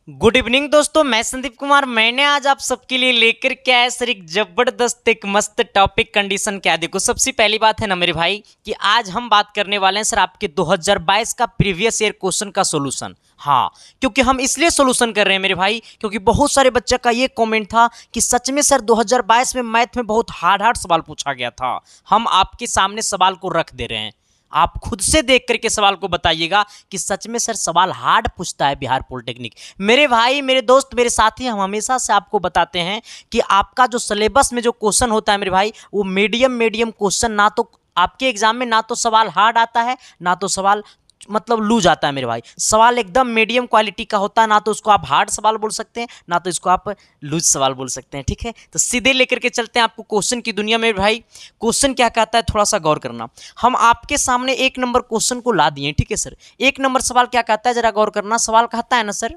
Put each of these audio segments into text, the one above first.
Good evening दोस्तों, मैं संदीप कुमार। मैंने आज आप सबके लिए लेकर के आया सर एक जबरदस्त एक मस्त टॉपिक। कंडीशन क्या देखो, सबसे पहली बात है ना मेरे भाई कि आज हम बात करने वाले हैं सर आपके 2022 का प्रीवियस ईयर क्वेश्चन का सॉल्यूशन। हाँ, क्योंकि हम इसलिए सॉल्यूशन कर रहे हैं मेरे भाई क्योंकि बहुत सारे बच्चे का ये कमेंट था कि सच में सर 2022 में मैथ में बहुत हार्ड सवाल पूछा गया था। हम आपके सामने सवाल को रख दे रहे हैं, आप खुद से देख करके सवाल को बताइएगा कि सच में सर सवाल हार्ड पूछता है बिहार पॉलिटेक्निक। मेरे भाई, मेरे दोस्त, मेरे साथी, हम हमेशा से आपको बताते हैं कि आपका जो सिलेबस में जो क्वेश्चन होता है मेरे भाई, वो मीडियम क्वेश्चन, ना तो आपके एग्जाम में ना तो सवाल हार्ड आता है ना तो सवाल मतलब लूज आता है मेरे भाई। सवाल एकदम मीडियम क्वालिटी का होता है, ना तो उसको आप हार्ड सवाल बोल सकते हैं ना तो इसको आप लूज सवाल बोल सकते हैं। ठीक है, तो सीधे लेकर के चलते हैं आपको क्वेश्चन की दुनिया में भाई। क्वेश्चन क्या कहता है थोड़ा सा गौर करना। हम आपके सामने 1 नंबर क्वेश्चन को ला दिए। ठीक है सर, 1 नंबर सवाल क्या कहता है जरा गौर करना। सवाल कहता है ना सर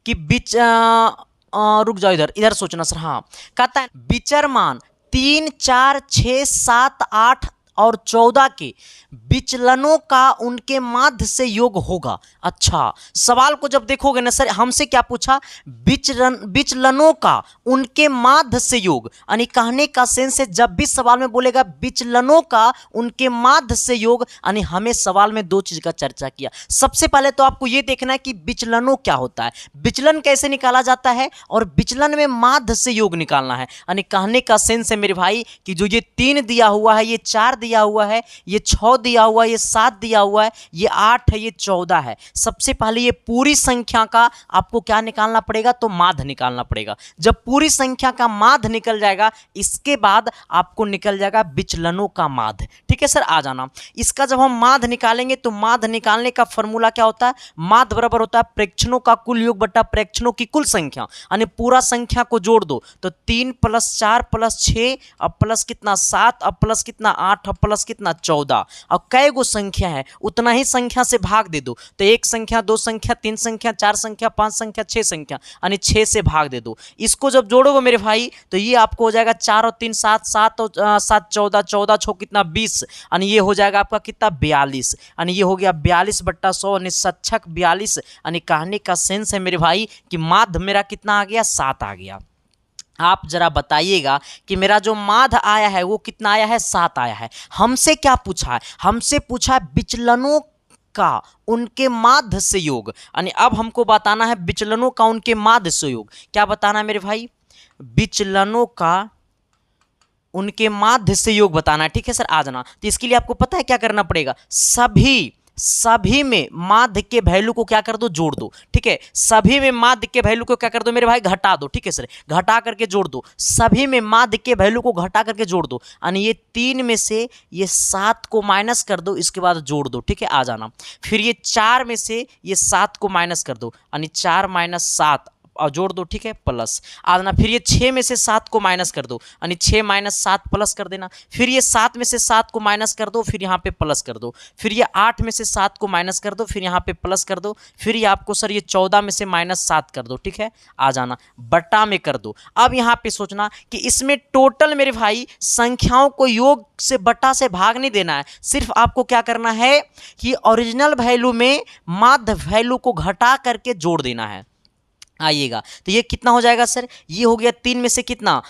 कि रुक जाओ, इधर इधर सोचना सर। हाँ, कहता है विचरमान 3, 4, 6, 7, 8 और 14 के विचलनों का उनके माध्य से योग होगा। अच्छा, सवाल को जब देखोगे ना सर, हमसे क्या पूछा, विचलनों का उनके माध्य से योग, यानी कहने का सेंस है जब भी सवाल में बोलेगा विचलनों का उनके माध्य से योग, यानी हमें सवाल में 2 चीज का चर्चा किया। सबसे पहले तो आपको यह देखना है कि विचलनों क्या होता है, विचलन कैसे निकाला जाता है और विचलन में माध्य से योग निकालना है। यानी कहने का सेंस है मेरे भाई कि जो ये 3 दिया हुआ है, ये 4 दिया हुआ है, ये 6 दिया हुआ है, ये 7 दिया हुआ है, ये 8 है, ये 14 है। सबसे पहले ये पूरी संख्या का आपको क्या निकालना पड़ेगा, तो माध्य निकालना पड़ेगा। जब पूरी संख्या का माध्य निकल जाएगा, इसके बाद आपको निकल जाएगा विचलनों का माध्य। ठीक है सर, आ जाना। इसका जब हम माध्य निकालेंगे तो माध्य निकालने का फॉर्मूला क्या होता है, माध्य बराबर होता है प्रेक्षणों का कुल योग बटा प्रेक्षणों की कुल संख्या। यानी पूरा संख्या को जोड़ दो तो 3 + 4 + 6 अब प्लस कितना 7 अब प्लस कितना 8 अब प्लस कितना 14। अब कै गो संख्या है उतना ही संख्या से भाग दे दो, तो 1 संख्या 2 संख्या 3 संख्या 4 संख्या 5 संख्या 6 संख्या, यानी 6 से भाग दे दो। इसको जब जोड़ोगे मेरे भाई तो ये आपको हो जाएगा 4 और 3 7, 7 और 7 14, 14 6 कितना 20, यानी ये हो जाएगा आपका कितना 42, यानी ये हो गया 42/100, यानी 42, यानी कहने का सेंस है मेरे भाई कि माध्य मेरा कितना आ गया, 7 आ गया। आप जरा बताइएगा कि मेरा जो माध्य आया है वो कितना आया है, 7 आया है। हमसे क्या पूछा है, हमसे पूछा है विचलनों का उनके माध्य से योग, यानी अब हमको बताना है विचलनों का उनके माध्य से योग। क्या बताना है मेरे भाई, विचलनों का उनके माध्य से योग बताना है। ठीक है सर, आ जाना। तो इसके लिए आपको पता है क्या करना पड़ेगा, सभी में माध्य के वैल्यू को क्या कर दो, जोड़ दो। ठीक है, सभी में माध्य के वैल्यू को क्या कर दो मेरे भाई, घटा दो। ठीक है सर, घटा करके जोड़ दो। सभी में माध्य के वैल्यू को घटा करके जोड़ दो, यानी ये 3 में से ये 7 को माइनस कर दो, इसके बाद जोड़ दो। ठीक है, आ जाना। फिर ये 4 में से ये 7 को माइनस कर दो, यानी 4 - 7 और जोड़ दो। ठीक है, प्लस आ जाना। फिर ये 6 में से 7 को माइनस कर दो, यानी 6 - 7 प्लस कर देना। फिर ये 7 में से 7 को माइनस कर दो, फिर यहाँ पे प्लस कर दो। फिर ये 8 में से 7 को माइनस कर दो, फिर यहाँ पे प्लस कर दो। फिर ये आपको सर ये 14 में से -7 कर दो। ठीक है, आ जाना, बटा में कर दो। अब यहाँ पे सोचना कि इसमें टोटल मेरे भाई संख्याओं को योग से बटा से भाग नहीं देना है, सिर्फ आपको क्या करना है कि ओरिजिनल वैल्यू में माध्य वैल्यू को घटा करके जोड़ देना है। आइएगा, तो ये कितना हो जाएगा सर, ये हो गया 3 में से कितना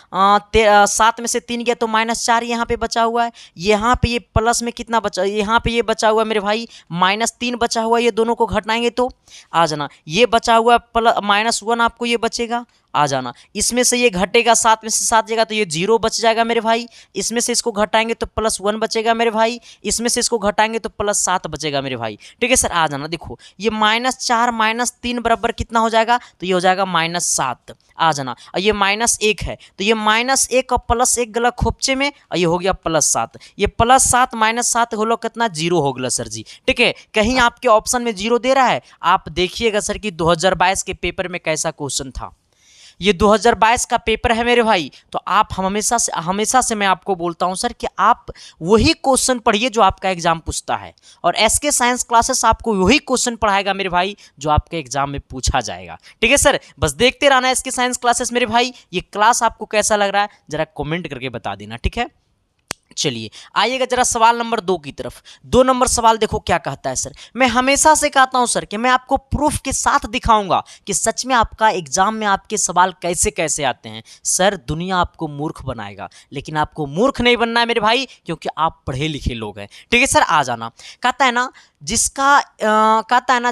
7 में से 3 गया तो -4 यहाँ पे बचा हुआ है। यहाँ पे ये प्लस में कितना बचा, यहाँ पे ये बचा हुआ है मेरे भाई -3 बचा हुआ है। ये दोनों को घटाएंगे तो आ जाना, ये बचा हुआ -1 आपको ये बचेगा। आ जाना, इसमें से ये घटेगा, 7 में से 7 जाएगा तो ये 0 बच जाएगा मेरे भाई। इसमें से इसको घटाएंगे तो +1 बचेगा मेरे भाई। इसमें से इसको घटाएंगे तो +7 बचेगा मेरे भाई। ठीक है सर, आ जाना। देखो ये -4 - 3 बराबर कितना हो जाएगा, तो ये हो जाएगा -7। आ जाना, और ये -1 है तो ये -1 और +1 गला खोपचे में, और ये हो गया +7। ये +7 -7 हो लो कितना, 0 हो गया सर जी। ठीक है, कहीं आपके ऑप्शन में 0 दे रहा है, आप देखिएगा सर कि 2022 के पेपर में कैसा क्वेश्चन था। ये 2022 का पेपर है मेरे भाई, तो आप हमेशा से मैं आपको बोलता हूं सर कि आप वही क्वेश्चन पढ़िए जो आपका एग्जाम पूछता है, और एसके साइंस क्लासेस आपको वही क्वेश्चन पढ़ाएगा मेरे भाई जो आपके एग्जाम में पूछा जाएगा। ठीक है सर, बस देखते रहना एसके साइंस क्लासेस मेरे भाई। ये क्लास आपको कैसा लग रहा है जरा कमेंट करके बता देना। ठीक है, चलिए आइएगा जरा सवाल नंबर 2 की तरफ। 2 नंबर सवाल देखो क्या कहता है सर। मैं हमेशा से कहता हूं सर कि मैं आपको प्रूफ के साथ दिखाऊंगा कि सच में आपका एग्जाम में आपके सवाल कैसे कैसे आते हैं। सर दुनिया आपको मूर्ख बनाएगा, लेकिन आपको मूर्ख नहीं बनना है मेरे भाई, क्योंकि आप पढ़े लिखे लोग हैं। ठीक है सर, आ जाना। कहता है ना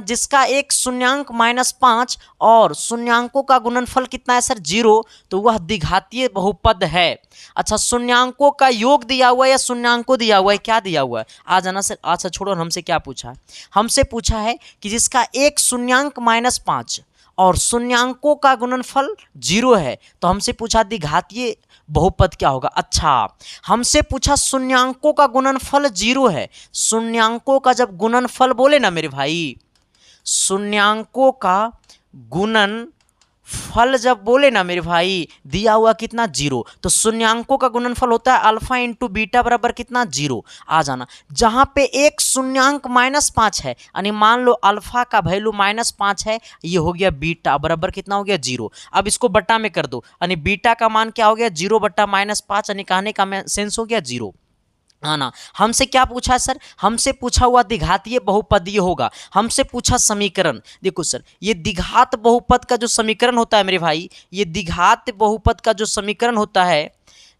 जिसका एक शून्यांक -5 और शून्यांकों का गुणनफल कितना है सर 0, तो वह द्विघातीय बहुपद है। अच्छा, शून्यांकों का योग दिया हुआ है या शून्यांकों दिया हुआ है, क्या दिया हुआ है? आ जाना सर। अच्छा छोड़ो, हमसे क्या पूछा है? हमसे पूछा है कि जिसका एक शून्यांक -5 और शून्यांकों का गुणनफल 0 है, तो हमसे पूछा द्विघातीय बहुपद क्या होगा। अच्छा, हमसे पूछा शून्यांकों का गुणनफल 0 है। शून्यांकों का जब गुणनफल बोले ना मेरे भाई, शून्यांकों का गुणनफल जब बोले ना मेरे भाई, दिया हुआ कितना 0, तो शून्यांकों का गुणनफल होता है अल्फा इंटू बीटा बराबर कितना 0। आ जाना। जहां पे एक शून्यांक -5 है, यानी मान लो अल्फा का वैल्यू -5 है, ये हो गया बीटा बराबर कितना हो गया 0। अब इसको बट्टा में कर दो, यानी बीटा का मान क्या हो गया 0 बट्टा -5, यानी कहने का सेंस हो गया 0। ना हमसे क्या पूछा है सर? हमसे पूछा हुआ द्विघातीय बहुपद ये होगा। हमसे पूछा समीकरण। देखो सर, ये द्विघात बहुपद का जो समीकरण होता है मेरे भाई, ये द्विघात बहुपद का जो समीकरण होता है,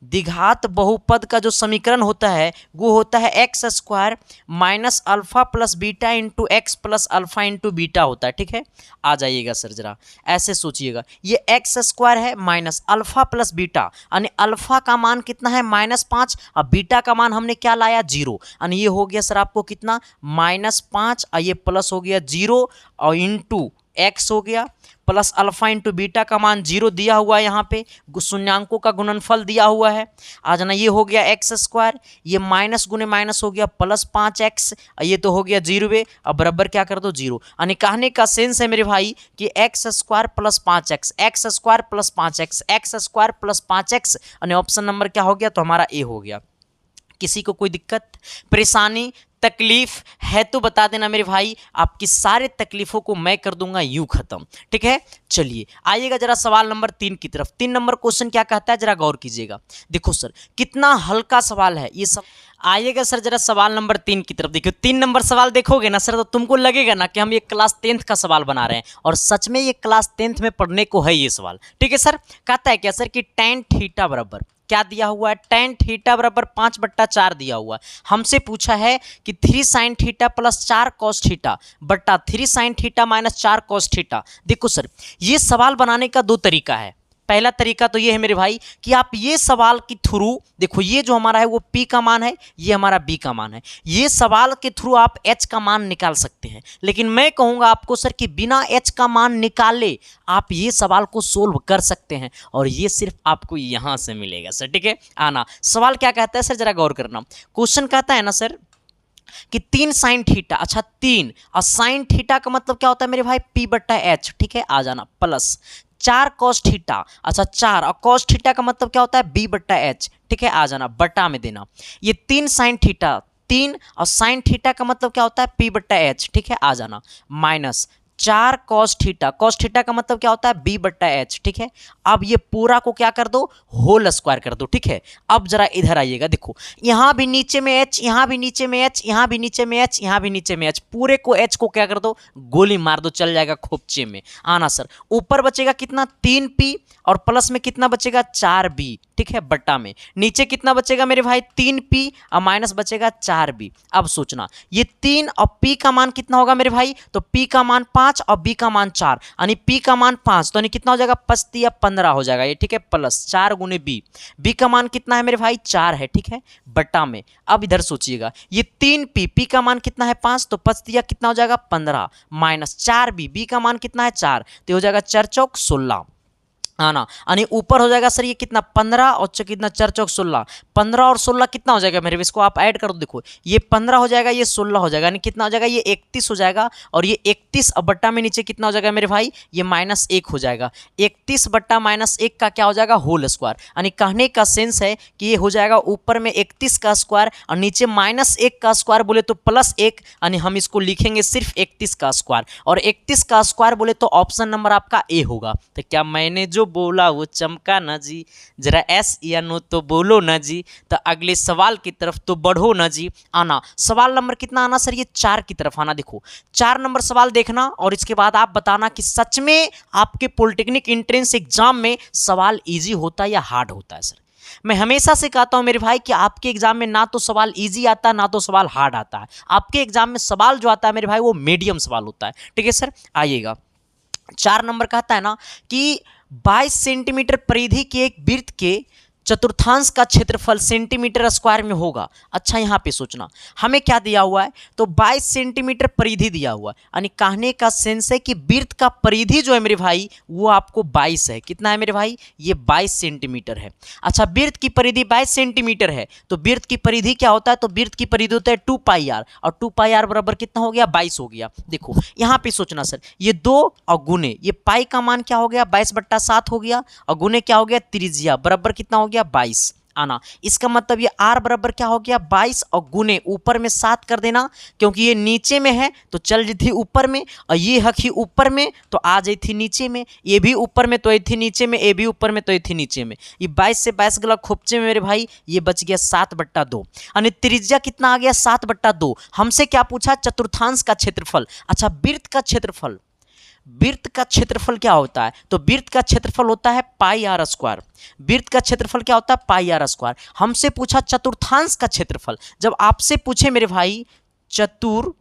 द्विघात बहुपद का जो समीकरण होता है वो होता है x² minus alpha plus beta into x plus alpha into beta होता है। ठीक है, आ जाइएगा सर जरा ऐसे सोचिएगा, ये x² है माइनस अल्फा प्लस बीटा, यानी अल्फा का मान कितना है -5 और बीटा का मान हमने क्या लाया 0, यानी ये हो गया सर आपको कितना -5 और ये प्लस हो गया 0 और इंटू एक्स हो गया प्लस अल्फा इंटू बीटा का मान 0 दिया हुआ है, यहाँ पे शून्यांकों का गुणनफल दिया हुआ है। आ जाना, ये हो गया x², ये माइनस गुने माइनस हो गया +5x, ये तो हो गया 0। अब बराबर क्या कर दो 0, यानी कहने का सेंस है मेरे भाई कि x² + 5x, x² + 5x, x² + 5x, यानी ऑप्शन नंबर क्या हो गया, तो हमारा ए हो गया। किसी को कोई दिक्कत परेशानी तकलीफ है तो बता देना मेरे भाई, आपकी सारे तकलीफों को मैं कर दूंगा यूं खत्म। ठीक है, चलिए आइएगा जरा सवाल नंबर 3 की तरफ। 3 नंबर क्वेश्चन क्या कहता है, जरा गौर कीजिएगा। देखो सर कितना हल्का सवाल है ये सब। आइएगा सर जरा सवाल नंबर 3 की तरफ। देखिए 3 नंबर सवाल देखोगे ना सर, तो तुमको लगेगा ना कि हम ये क्लास 10th का सवाल बना रहे हैं, और सच में ये क्लास 10th में पढ़ने को है ये सवाल। ठीक है सर, कहता है क्या सर कि tan थीटा बराबर क्या दिया हुआ है, tan थीटा बराबर 5/4 दिया हुआ है। हमसे पूछा है कि 3 sin theta plus 4 cos theta बट्टा 3 sin theta minus 4 cos theta. देखो सर, ये सवाल बनाने का 2 तरीका है। पहला तरीका तो ये है मेरे भाई कि आप ये सवाल के थ्रू, देखो ये जो हमारा है वो P का मान है, ये हमारा B का मान है, ये सवाल के थ्रू आप H का मान निकाल सकते हैं। लेकिन मैं कहूँगा आपको सर कि बिना H का मान निकाले आप ये सवाल को सोल्व कर सकते हैं, और ये सिर्फ आपको यहाँ से मिलेगा सर। ठीक है, आना। सवाल क्या कहता है सर, जरा गौर करना। क्वेश्चन कहता है ना सर कि 3 sin थीटा, अच्छा 3 और sin थीटा का मतलब क्या होता है मेरे भाई, P/H। ठीक है, आ जाना, प्लस 4 cos थीटा, अच्छा 4 और cos थीटा का मतलब क्या होता है B/H। ठीक है, आ जाना, बटा में देना। ये 3 sin थीटा, 3 और sin थीटा का मतलब क्या होता है P/H। ठीक है, आ जाना, माइनस 4 cos थीटा का मतलब क्या होता है B/H। ठीक है, अब ये पूरा को क्या कर दो, होल स्क्वायर कर दो। ठीक है, अब जरा इधर आइएगा, देखो यहाँ भी नीचे में H, यहाँ भी नीचे में H, यहाँ भी नीचे में H, यहाँ भी नीचे में H, पूरे को H को क्या कर दो, गोली मार दो, चल जाएगा खोपचे में। आना सर, ऊपर बचेगा कितना 3P और प्लस में कितना बचेगा 4B। ठीक है, बट्टा में नीचे कितना बचेगा मेरे भाई 3P और माइनस बचेगा 4B। अब सोचना, ये 3 और P का मान कितना होगा मेरे भाई, तो P का मान 5 और B का मान 4, यानी P का मान 5, तो यानी कितना हो जाएगा 5 या 15 हो जाएगा ये। ठीक है, प्लस 4 गुने B का मान कितना है मेरे भाई 4 है। ठीक है, बट्टा में। अब इधर सोचिएगा, ये 3P का मान कितना है 5, तो 5 दिया कितना हो जाएगा 15, माइनस 4B का मान कितना है 4, तो हो जाएगा 4 चौक 16। आना, यानी ऊपर हो जाएगा सर ये कितना 15 और कितना 4 चौक 16, 15 और 16 कितना हो जाएगा मेरे, इसको आप ऐड कर दो। देखो ये 15 हो जाएगा, ये 16 हो जाएगा, यानी कितना हो जाएगा ये 31 हो जाएगा, और ये 31 और बट्टा में नीचे कितना हो जाएगा मेरे भाई, ये -1 हो जाएगा। 31 बट्टा -1 का क्या हो जाएगा, होल स्क्वायर। यानी कहने का सेंस है कि ये हो जाएगा ऊपर में 31 का स्क्वायर और नीचे -1 का स्क्वायर बोले तो +1, यानी हम इसको लिखेंगे सिर्फ 31 का स्क्वायर, और 31 का स्क्वायर बोले तो ऑप्शन नंबर आपका ए होगा। तो क्या मैंने जो बोला वो चमका ना जी, जरा एस या नो तो बोलो ना जी, तो अगले सवाल की तरफ तो बढ़ो ना जी। आना सवाल नंबर कितना आना सर, ये 4 की तरफ आना। देखो 4 नंबर सवाल देखना और इसके बाद आप बताना कि सच में आपके पॉलिटेक्निक एंट्रेंस एग्जाम में सवाल इजी होता है या हार्ड होता है। सर मैं हमेशा से कहता हूं मेरे भाई कि आपके एग्जाम में ना तो सवाल इजी आता है ना तो सवाल हार्ड आता है। आपके एग्जाम में सवाल जो आता है मेरे भाई वो मीडियम सवाल होता है। ठीक है सर, आइएगा 4 नंबर कहता है ना कि 22 सेंटीमीटर परिधि के एक वृत्त के चतुर्थांश का क्षेत्रफल सेंटीमीटर स्क्वायर में होगा। अच्छा यहाँ पे सोचना हमें क्या दिया हुआ है, तो 22 सेंटीमीटर परिधि दिया हुआ है, यानी कहने का सेंस है कि वृत्त का परिधि जो है मेरे भाई वो आपको 22 है। कितना है मेरे भाई, ये 22 सेंटीमीटर है। अच्छा वृत्त की परिधि 22 सेंटीमीटर है तो वृत्त की परिधि क्या होता है, तो वृत्त की परिधि होता है 2πr और 2πr बराबर कितना हो गया, 22 हो गया। देखो यहाँ पे सोचना सर, ये 2 और गुने ये पाई का मान क्या हो गया, 22/7 हो गया और गुने क्या हो गया, त्रिज्या बराबर कितना हो गया 22। आना इसका मतलब ये r बराबर क्या हो गया 22 और गुने ऊपर में 7 कर देना, क्योंकि ये नीचे में है तो चल रही थी ऊपर में और ये हकी ऊपर में तो आ जाई थी नीचे में, ये भी ऊपर में तो आई थी नीचे में, ये भी ऊपर में तो आई थी नीचे में। ये 22 से 22 गला खोपचे में मेरे भाई ये बच गया 7/2 यानी त्रिज्या कितना आ गया 7/2। हमसे क्या पूछा, चतुर्थांश का क्षेत्रफल। अच्छा वृत्त का क्षेत्रफल, वृत्त का क्षेत्रफल क्या होता है, तो वृत्त का क्षेत्रफल होता है πr²। वृत्त का क्षेत्रफल क्या होता है πr²। हमसे पूछा चतुर्थांश का क्षेत्रफल, जब आपसे पूछे मेरे भाई चतुर्थांश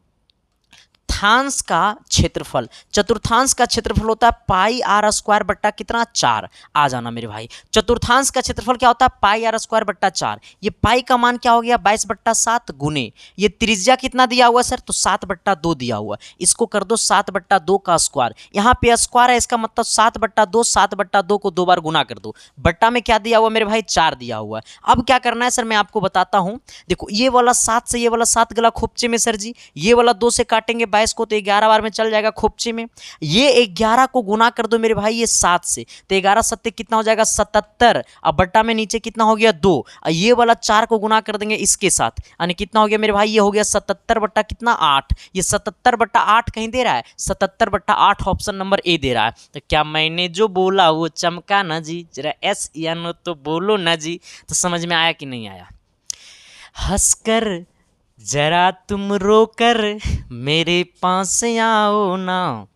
का क्षेत्रफल, चतुर्थांश का क्षेत्रफल होता है πr² बट्टा कितना 4। आ जाना मेरे भाई, चतुर्थांश का क्षेत्रफल क्या होता है πr² बट्टा 4। ये पाई का मान क्या हो गया 22/7 गुने ये त्रिज्या कितना दिया हुआ सर, तो 7/2 दिया हुआ। इसको कर दो 7/2 का स्क्वायर, यहाँ पे स्क्वायर है इसका मतलब 7/2, 7/2 को 2 बार गुना कर दो, बट्टा में क्या दिया हुआ मेरे भाई 4 दिया हुआ है। अब क्या करना है सर मैं आपको बताता हूँ। देखो ये वाला 7 से ये वाला 7 गला खोपचे में सर जी, ये वाला 2 से काटेंगे 22 को तो 11 बार में चल जाएगा खोपचे में। ये 11 को गुना कर दो मेरे भाई ये 7 से, तो 11 सत्ते कितना हो जाएगा 77 और बट्टा में नीचे कितना हो गया 2 और ये वाला 4 को गुना कर देंगे इसके साथ, यानी कितना हो गया मेरे भाई ये हो गया 77 बट्टा कितना 8। ये 77/8 कहीं दे रहा है, 77/8 ऑप्शन नंबर ए दे रहा है। तो क्या मैंने जो बोला वो चमका ना जी, जरा एस या नो तो बोलो ना जी। तो समझ में आया कि नहीं आया, हंसकर जरा तुम रोकर मेरे पास आओ ना।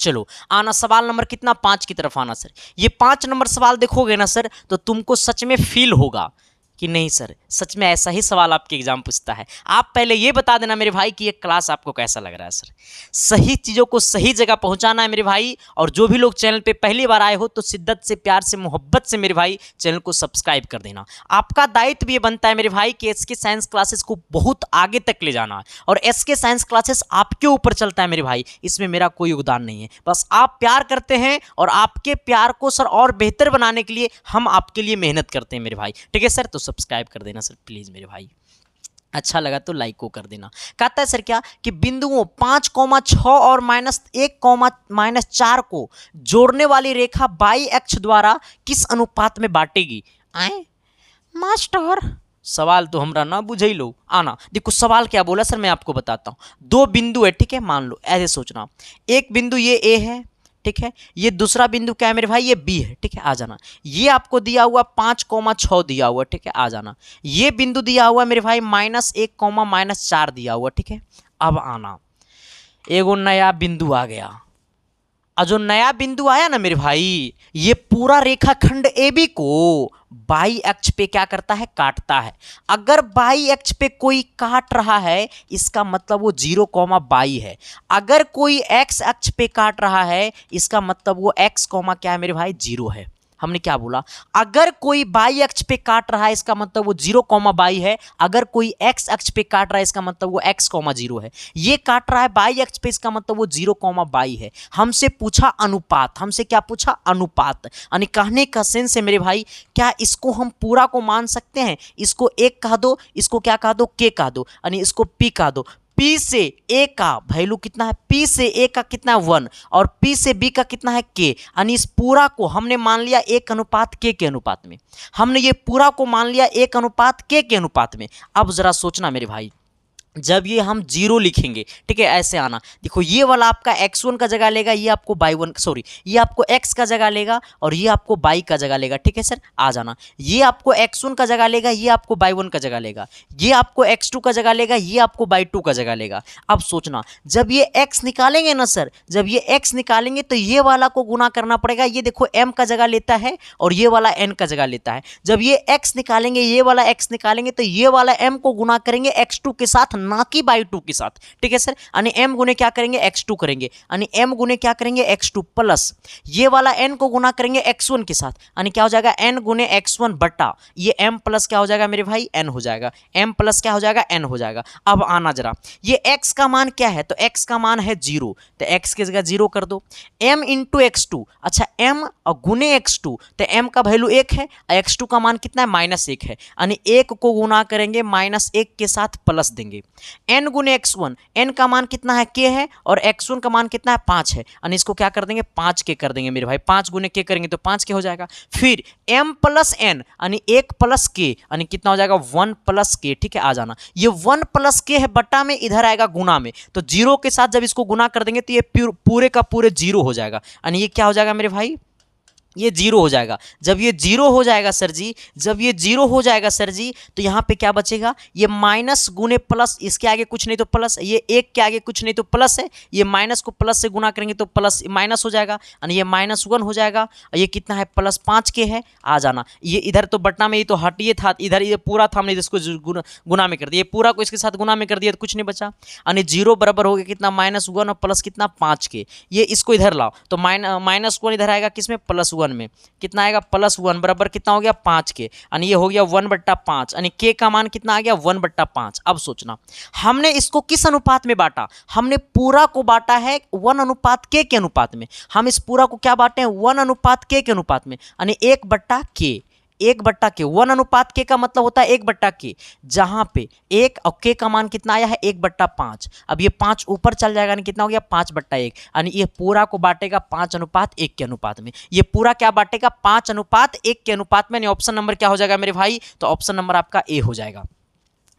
चलो आना सवाल नंबर कितना 5 की तरफ आना सर। ये 5 नंबर सवाल देखोगे ना सर तो तुमको सच में फील होगा कि नहीं सर सच में ऐसा ही सवाल आपके एग्जाम पूछता है। आप पहले ये बता देना मेरे भाई कि ये क्लास आपको कैसा लग रहा है। सर सही चीज़ों को सही जगह पहुंचाना है मेरे भाई, और जो भी लोग चैनल पे पहली बार आए हो तो शिद्दत से प्यार से मोहब्बत से मेरे भाई चैनल को सब्सक्राइब कर देना। आपका दायित्व ये बनता है मेरे भाई कि एसके साइंस क्लासेस को बहुत आगे तक ले जाना है, और एसके साइंस क्लासेस आपके ऊपर चलता है मेरे भाई, इसमें मेरा कोई योगदान नहीं है। बस आप प्यार करते हैं और आपके प्यार को सर और बेहतर बनाने के लिए हम आपके लिए मेहनत करते हैं मेरे भाई। ठीक है सर, तो सब्सक्राइब कर देना सर प्लीज़ मेरे भाई, अच्छा लगा तो लाइक को कर देना। कहता है सर क्या कि बिंदुओं 5,6 और -1,-4 को जोड़ने वाली रेखा बाई अक्ष द्वारा किस अनुपात में बांटेगी। आए मास्टर सवाल तो हमरा ना बुझे लो। आना देखो सवाल क्या बोला सर मैं आपको बताता हूँ। 2 बिंदु है ठीक है, मान लो ऐसे सोचना, एक बिंदु ये ए है ठीक है, ये दूसरा बिंदु क्या है मेरे भाई ये बी है ठीक है। आ जाना, ये आपको दिया हुआ 5,6 दिया हुआ ठीक है। आ जाना, ये बिंदु दिया हुआ मेरे भाई -1, -4 दिया हुआ ठीक है। अब आना एगो नया बिंदु आ गया, और जो नया बिंदु आया ना मेरे भाई ये पूरा रेखाखंड AB को बाई अक्ष पे क्या करता है काटता है। अगर बाई अक्ष पे कोई काट रहा है इसका मतलब वो 0,22 है। अगर कोई x अक्ष पे काट रहा है इसका मतलब वो x, क्या है मेरे भाई 0 है। हमने क्या बोला, अगर कोई बाई अक्ष पे काट रहा है इसका मतलब वो 0,22 है, अगर कोई x अक्ष पे काट रहा है इसका मतलब वो x, 0 है। ये काट रहा है बाई अक्ष पे इसका मतलब वो 0,22 है। हमसे पूछा अनुपात, हमसे क्या पूछा अनुपात, यानी कहने का सेंस है मेरे भाई क्या इसको हम पूरा को मान सकते हैं, इसको 1 कह दो, इसको क्या कह दो k कह दो, यानी इसको p कह दो। P से A का वैल्यू कितना है, P से A का कितना 1 और P से B का कितना है K, यानी इस पूरा को हमने मान लिया 1:K के अनुपात में। हमने ये पूरा को मान लिया 1:K के अनुपात में। अब जरा सोचना मेरे भाई जब ये हम जीरो लिखेंगे, ठीक है, ऐसे आना, देखो ये वाला आपका x1 का जगह लेगा, ये आपको y1 सॉरी ये आपको x का जगह लेगा और ये आपको y का जगह लेगा, ठीक है सर, आ जाना। ये आपको x1 का जगह लेगा, ये आपको y1 का जगह लेगा, ये आपको x2 का जगह लेगा, ये आपको y2 का जगह लेगा। अब सोचना, जब ये x निकालेंगे ना सर, जब ये x निकालेंगे तो ये वाला को गुना करना पड़ेगा, ये देखो m का जगह लेता है और ये वाला n का जगह लेता है। जब ये x निकालेंगे, ये वाला x निकालेंगे तो ये वाला m को गुना करेंगे x2 के साथ, ना कि y2 के साथ, ठीक है सर। यानी m गुने क्या करेंगे, x2 करेंगे, यानी m गुने क्या करेंगे, x2 प्लस ये वाला n को गुना करेंगे x1 के साथ, यानी क्या हो जाएगा, n गुने x1 बटा ये m प्लस क्या हो जाएगा मेरे भाई, n हो जाएगा, m प्लस क्या हो जाएगा, n हो जाएगा। अब आना जरा, ये x का मान क्या है, तो x का मान है 0, तो x की जगह 0 कर दो, m इंटू x2, अच्छा m और गुने x2, तो m का वैल्यू 1 है, x2 का मान कितना है, -1 है, यानी 1 को गुना करेंगे -1 के साथ प्लस देंगे, n गुने x1, n का मान कितना है, k है, और x1 का मान कितना है, 5 है, यानी इसको क्या कर देंगे, 5 के कर देंगे मेरे भाई, 5 गुने k करेंगे तो 5 के हो जाएगा। फिर m प्लस n यानी 1 प्लस k, यानी कितना हो जाएगा, 1 प्लस k, ठीक है, आ जाना। ये 1 प्लस k है बटा में, इधर आएगा गुना में, तो 0 के साथ जब इसको गुना कर देंगे तो ये पूरे का पूरे 0 हो जाएगा, यानी ये क्या हो जाएगा मेरे भाई, ये 0 हो जाएगा। जब ये 0 हो जाएगा सर जी, जब ये 0 हो जाएगा सर जी, तो यहाँ पे क्या बचेगा, ये माइनस गुने प्लस, इसके आगे कुछ नहीं तो प्लस, ये 1 के आगे कुछ नहीं तो प्लस है, ये माइनस को प्लस से गुना करेंगे तो प्लस माइनस हो जाएगा, यानी ये -1 हो जाएगा, और ये कितना है, +5 के है, आ जाना। ये इधर तो बटना में ये तो हटिए था, इधर ये पूरा था, हमने इसको गुना में कर दिया, ये पूरा को इसके साथ गुना में कर दिया तो कुछ नहीं बचा, यानी 0 बराबर हो गया कितना, -1 और प्लस कितना, 5 के। ये इसको इधर लाओ तो -1 इधर आएगा किसमें, +1 में, कितना आएगा, +1 बराबर कितना हो गया, 5 के, यानी ये हो गया 1/5, यानी k का मान कितना आ गया, 1/5। अब सोचना, हमने इसको किस अनुपात में बांटा, हमने पूरा को बांटा है 1:k के अनुपात में, हम इस पूरा को क्या बांटे हैं, 1:k के अनुपात में, यानी 1/k, 1/k, 1:k का मतलब होता है 1/k, जहां पे 1 और k का मान कितना आया है, 1/5। अब ये 5 ऊपर चल जाएगा, यानी कितना हो गया, 5/1, यानी ये पूरा को बांटेगा 5:1 के अनुपात में, ये पूरा क्या बांटेगा, 5:1 के अनुपात में, यानी ऑप्शन नंबर क्या हो जाएगा मेरे भाई, तो ऑप्शन नंबर आपका ए हो जाएगा।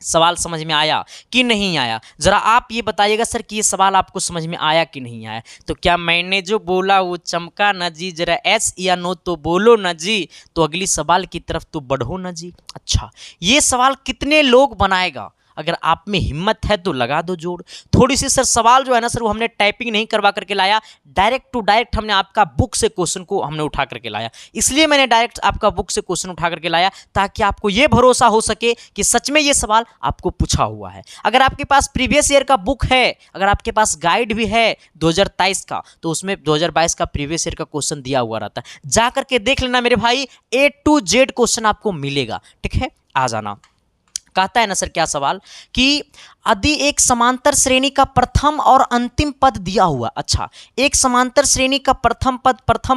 सवाल समझ में आया कि नहीं आया, जरा आप ये बताइएगा सर कि ये सवाल आपको समझ में आया कि नहीं आया। तो क्या मैंने जो बोला वो चमका न जी, जरा एस या नो तो बोलो न जी, तो अगली सवाल की तरफ तो बढ़ो न जी। अच्छा, ये सवाल कितने लोग बनाएगा, अगर आप में हिम्मत है तो लगा दो जोड़। थोड़ी सी सर सवाल जो है ना सर, वो हमने टाइपिंग नहीं करवा करके लाया, डायरेक्ट टू डायरेक्ट हमने आपका बुक से क्वेश्चन को हमने उठा करके लाया, इसलिए मैंने डायरेक्ट आपका बुक से क्वेश्चन उठा करके लाया, ताकि आपको ये भरोसा हो सके कि सच में ये सवाल आपको पूछा हुआ है। अगर आपके पास प्रीवियस ईयर का बुक है, अगर आपके पास गाइड भी है 2023 का, तो उसमें 2022 का प्रीवियस ईयर का क्वेश्चन दिया हुआ रहता है, जा करके देख लेना मेरे भाई, A to Z क्वेश्चन आपको मिलेगा, ठीक है, आ जाना। कहता है ना सर क्या सवाल, कि यदि एक समांतर श्रेणी का प्रथम और अंतिम पद दिया हुआ, अच्छा एक समांतर श्रेणी का प्रथम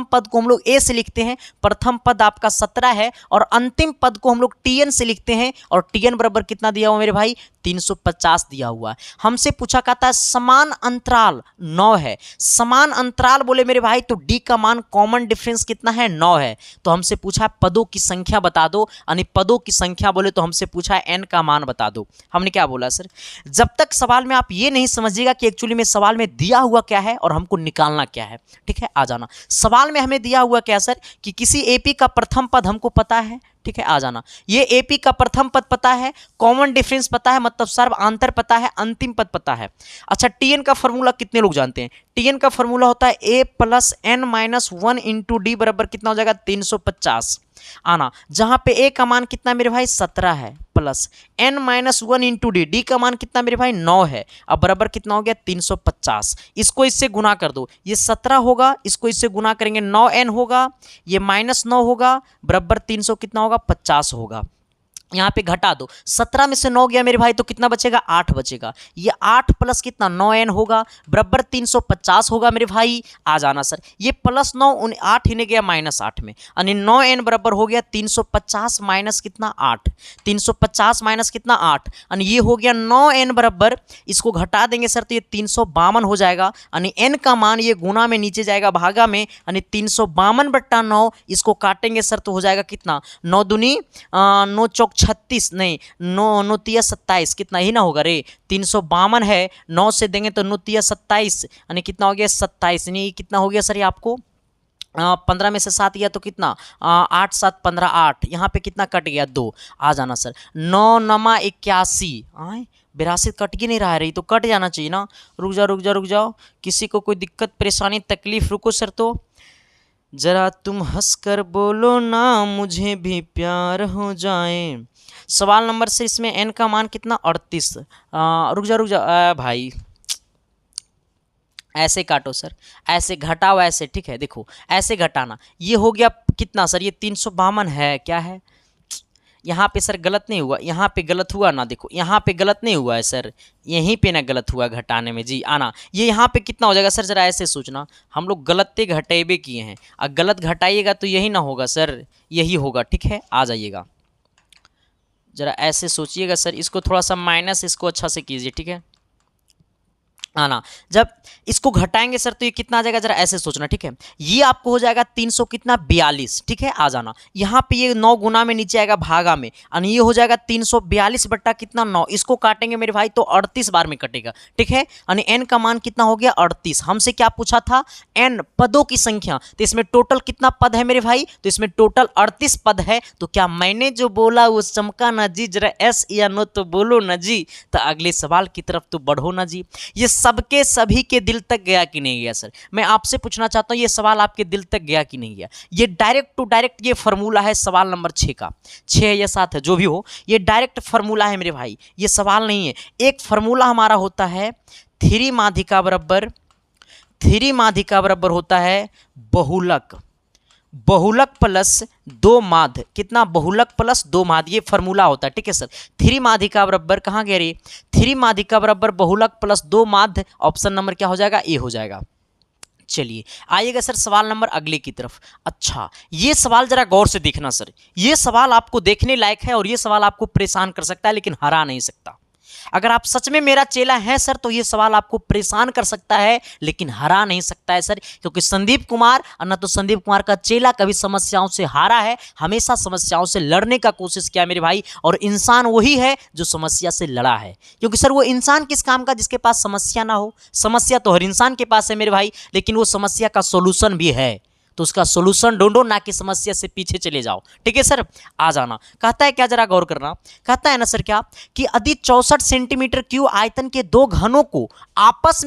पद को हम लोग ए से लिखते हैं, प्रथम पद आपका 17 है, और अंतिम पद को हम लोग tn से लिखते हैं, और tn बराबर कितना दिया हुआ मेरे भाई, 350 दिया हुआ है। हमसे पूछा कहता है समान अंतराल 9 है, समान अंतराल बोले मेरे भाई तो d का मान कॉमन डिफरेंस कितना है, 9 है। तो हमसे पूछा पदों की संख्या बता दो, यानी पदों की संख्या बोले तो हमसे पूछा n का मान बता दो। हमने क्या बोला सर, जब तक सवाल में आप ये नहीं समझिएगा कि एक्चुअली में सवाल में दिया हुआ क्या है और हमको निकालना क्या है, ठीक है, आ जाना। सवाल में हमें दिया हुआ क्या सर, कि किसी एपी का प्रथम पद हमको पता है, ठीक है, आ जाना। ये एपी का प्रथम पद पता है, कॉमन डिफरेंस पता है, मतलब सर्व आंतर पता है, अंतिम पद पता है। अच्छा, टीएन का फॉर्मूला कितने लोग जानते हैं, टीएन का फॉर्मूला होता है a + n-1 × d बराबर कितना हो जाएगा, 350 आना, जहां पे a का मान कितना मेरे भाई 17 है, प्लस n-1 × d, d का मान कितना मेरे भाई 9 है, अब बराबर कितना हो गया 350। इसको इससे गुना कर दो, ये 17 होगा, इसको इससे गुना करेंगे 9n होगा, ये -9 होगा, बराबर 300 कितना होगा 50 होगा। यहाँ पे घटा दो, 17 में से 9 गया मेरे भाई तो कितना बचेगा, 8 बचेगा, ये 8 प्लस कितना 9n होगा, बराबर 350 होगा मेरे भाई, आ जाना सर। ये +9 8 ही ने गया -8 में, यानी 9n बराबर हो गया 350 माइनस कितना 8, 350 माइनस कितना 8, यानी ये हो गया 9n बराबर, इसको घटा देंगे सर तो ये 352 हो जाएगा, यानी n का मान ये गुना में नीचे जाएगा भागा में, यानी 352/9, इसको काटेंगे सर तो हो जाएगा कितना, 9 दूनी 9 चौक 36 नहीं, 9 तिया 27 कितना ही ना होगा रे, 352 है, 9 से देंगे तो 9 तिया 27 यानी कितना हो गया 27, नहीं कितना हो गया सर ये आपको 15 में से 7 गया तो कितना 8 7 15 8, यहाँ पे कितना कट गया 2, आ जाना सर 9 नमा 81 आए 82 कट ही नहीं रहा है रही तो कट जाना चाहिए ना। रुक जाओ किसी को कोई दिक्कत परेशानी तकलीफ, रुको सर तो जरा तुम हंसकर बोलो ना मुझे भी प्यार हो जाए। सवाल नंबर से इसमें n का मान कितना 38। रुक जा भाई ऐसे काटो सर, ऐसे घटाओ ऐसे, ठीक है देखो ऐसे घटाना, ये हो गया कितना सर ये 352 है, क्या है यहाँ पे सर गलत नहीं हुआ, यहाँ पे गलत हुआ ना, देखो यहाँ पे गलत नहीं हुआ है सर, यहीं पे ना गलत हुआ घटाने में जी आना, ये यहाँ पे कितना हो जाएगा सर जरा ऐसे सोचना, हम लोग गलत घटेबे किए हैं, अब गलत घटाइएगा तो यही ना होगा सर, यही होगा, ठीक है आ जाइएगा जरा ऐसे सोचिएगा सर, इसको थोड़ा सा माइनस इसको अच्छा से कीजिए, ठीक है आना, जब इसको घटाएंगे सर तो ये कितना आ जाएगा जरा ऐसे सोचना, ठीक है ये आपको हो जाएगा 300 कितना 42, ठीक है आ जाना, यहाँ पे ये 9 गुना में नीचे आएगा भागा में, और ये हो जाएगा 342 बट्टा कितना 9, इसको काटेंगे मेरे भाई तो 38 बार में कटेगा, ठीक है यानी n का मान कितना हो गया 38। हमसे क्या पूछा था n पदों की संख्या, तो इसमें टोटल कितना पद है मेरे भाई, तो इसमें टोटल 38 पद है, तो क्या मैंने जो बोला वो चमका ना जी, जरा एस या नो तो बोलो ना जी, तो अगले सवाल की तरफ तो बढ़ो ना जी। ये सबके सभी के दिल तक गया कि नहीं गया सर, मैं आपसे पूछना चाहता हूं ये सवाल आपके दिल तक गया कि नहीं गया। ये डायरेक्ट टू डायरेक्ट ये फार्मूला है सवाल नंबर 6 का, 6 या 7 है जो भी हो, ये डायरेक्ट फार्मूला है मेरे भाई, ये सवाल नहीं है। एक फार्मूला हमारा होता है 3 माध्यिका बराबर होता है बहुलक, बहुलक प्लस 2 माध्य, कितना बहुलक प्लस 2 माध्य, ये फार्मूला होता है, ठीक है सर। 3 माध्यिका बराबर कहाँ गया रे, 3 माध्यिका बराबर बहुलक प्लस 2 माध्य, ऑप्शन नंबर क्या हो जाएगा ए हो जाएगा। चलिए आइएगा सर सवाल नंबर अगले की तरफ। अच्छा ये सवाल जरा गौर से देखना सर, ये सवाल आपको देखने लायक है और ये सवाल आपको परेशान कर सकता है लेकिन हरा नहीं सकता। अगर आप सच में मेरा चेला है सर तो ये सवाल आपको परेशान कर सकता है लेकिन हरा नहीं सकता है सर, क्योंकि संदीप कुमार और न तो संदीप कुमार का चेला कभी समस्याओं से हारा है, हमेशा समस्याओं से लड़ने का कोशिश किया मेरे भाई, और इंसान वही है जो समस्या से लड़ा है। क्योंकि सर वो इंसान किस काम का जिसके पास समस्या ना हो, समस्या तो हर इंसान के पास है मेरे भाई, लेकिन वो समस्या का सोल्यूशन भी है, तो उसका सोल्यूशन ढूंढो ना कि समस्या से पीछे चले जाओ, ठीक है सर आ जाना। कहता है क्या जरा गौर करना, कहता है ना सर क्या कि यदि 64 सेंटीमीटर क्यूब आयतन के 2 घनों को आपस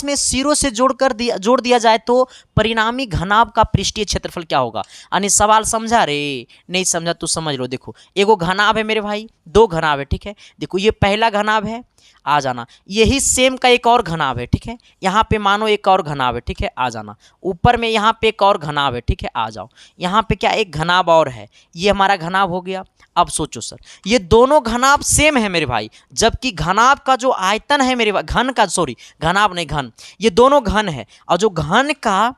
में सिरों से जोड़ दिया जाए तो परिणामी घनाभ का पृष्ठीय क्षेत्रफल क्या होगा। यानी सवाल समझा रे, नहीं समझा तो समझ लो। देखो एगो घनाभ है मेरे भाई, 2 घनाभ है, ठीक है देखो ये पहला घनाभ है, आ जाना यही सेम का एक और घनाभ है, ठीक है यहाँ पे मानो एक और घनाभ है, ठीक है आ जाना ऊपर में यहाँ पे एक और घनाभ है, ठीक है आ जाओ यहाँ पे क्या एक घनाभ और है, ये हमारा घनाभ हो गया। अब सोचो सर ये दोनों घनाभ सेम है मेरे भाई, जबकि घनाभ का जो आयतन है मेरे भाई, घन का सॉरी घनाभ नहीं घन, ये दोनों घन है और जो घन का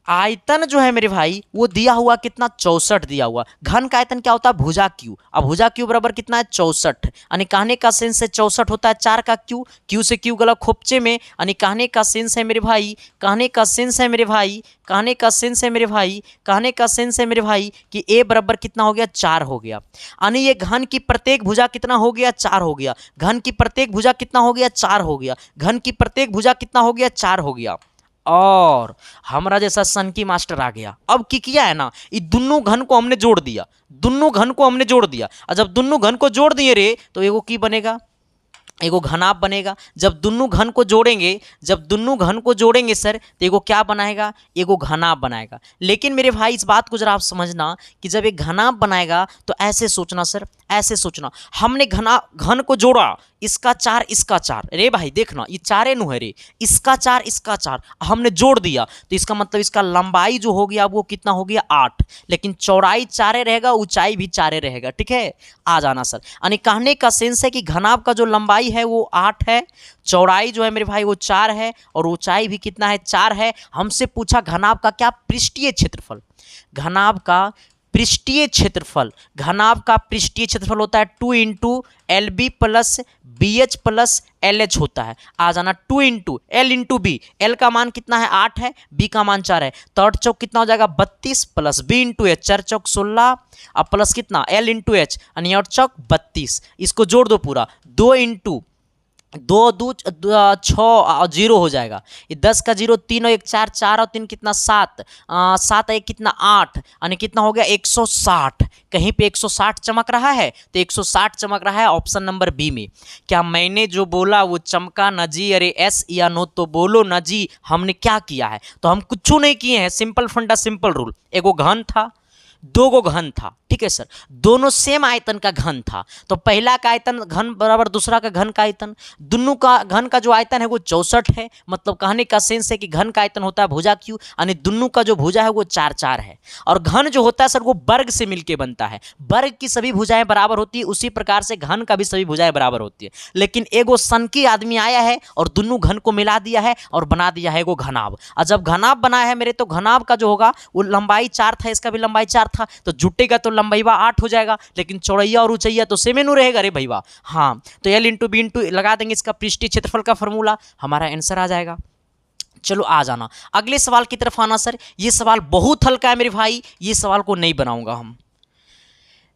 आयतन जो है मेरे भाई वो दिया हुआ कितना 64 दिया हुआ। घन का आयतन क्या होता है भुजा क्यू, अब भुजा क्यू बराबर कितना है 64, यानी कहने का सेंस है 64 होता है 4 का क्यू, क्यू से क्यू गला खोपचे में, यानी कहने का सेंस है मेरे भाई, कहने का सेंस है मेरे भाई, कहने का सेंस है मेरे भाई, कहने का सेंस है मेरे भाई कि ए बराबर कितना हो गया 4 हो गया, यानी ये घन की प्रत्येक भुजा कितना हो गया 4 हो गया, घन की प्रत्येक भुजा कितना हो गया 4 हो गया, घन की प्रत्येक भुजा कितना हो गया 4 हो गया। और हमारा जैसा सनकी मास्टर आ गया, अब की किया है ना ये दोनों घन को हमने जोड़ दिया, दोनों घन को हमने जोड़ दिया, और जब दोनों घन को जोड़ दिए रे तो एगो की बनेगा, एगो घनाभ बनेगा। जब दोनों घन को जोड़ेंगे, जब दोनों घन को जोड़ेंगे सर तो एगो क्या बनाएगा, एगो घनाभ बनाएगा। लेकिन मेरे भाई इस बात को जरा आप समझना कि जब एक घनाभ बनाएगा तो ऐसे सोचना सर, ऐसे सोचना हमने घन को जोड़ा, इसका 4 इसका 4, रे भाई देखना ये 4 नु है रे, इसका 4 इसका 4 हमने जोड़ दिया तो इसका मतलब इसका लंबाई जो हो गया वो कितना हो गया 8, लेकिन चौड़ाई 4 रहेगा, ऊंचाई भी 4 रहेगा, ठीक है आ जाना सर। यानी कहने का सेंस है कि घनाभ का जो लंबाई है वो 8 है, चौड़ाई जो है मेरे भाई वो 4 है और ऊंचाई भी कितना है 4 है। हमसे पूछा घनाभ का क्या पृष्ठीय क्षेत्रफल, घनाभ का पृष्ठीय क्षेत्रफल, घनाभ का पृष्ठीय क्षेत्रफल होता है 2 into L B plus B H plus L H होता है। आ जाना 2 into L into B, L का मान कितना है 8 है, बी का मान 4 है, तो 8 चौक कितना हो जाएगा 32 प्लस बी इंटू एच 4 चौक 16 और प्लस कितना एल इंटू एच यानी 8 चौक 32। इसको जोड़ दो पूरा, 2 इंटू 2 6 और 0 हो जाएगा, ये 10 का 0 3 और 1 4, 4 और 3 कितना 7, 7 1 कितना 8 यानी कितना हो गया 160। कहीं पे 160 चमक रहा है तो 160 चमक रहा है ऑप्शन नंबर बी में। क्या मैंने जो बोला वो चमका न जी? अरे एस या नो तो बोलो न जी। हमने क्या किया है? तो हम कुछ नहीं किए हैं, सिंपल फंडा सिंपल रूल। एगो घन था, दो गो घन था, ठीक है सर, दोनों सेम आयतन का घन था, तो पहला का आयतन घन बराबर दूसरा का घन का आयतन, दोनों का घन का जो आयतन है वो 64 है। मतलब कहने का सेंस है कि घन का आयतन होता है भुजा क्यू, यानी दोनों का जो भुजा है वो 4 4 है। और घन जो होता है सर वो वर्ग से मिलके बनता है, वर्ग की सभी भुजाएं बराबर होती है, उसी प्रकार से घन का भी सभी भुजाएं बराबर होती है। लेकिन एगो सनकी आदमी आया है और दोनों घन को मिला दिया है और बना दिया है एगो घनाभ। और जब घनाभ बनाया है मेरे, तो घनाभ का जो होगा वो लंबाई 4 था, इसका भी लंबाई 4 था, तो जुटेगा तो लंबाईवा 8 हो जाएगा, लेकिन चौड़ैया और ऊंचाइया तो सेम नु रहेगा रे भैया। हाँ, तो एल इंटू बी इंटू लगा देंगे इसका पृष्ठीय क्षेत्रफल का फॉर्मूला, हमारा आंसर आ जाएगा। चलो आ जाना अगले सवाल की तरफ आना सर। ये सवाल बहुत हल्का है मेरे भाई, ये सवाल को नहीं बनाऊंगा हम।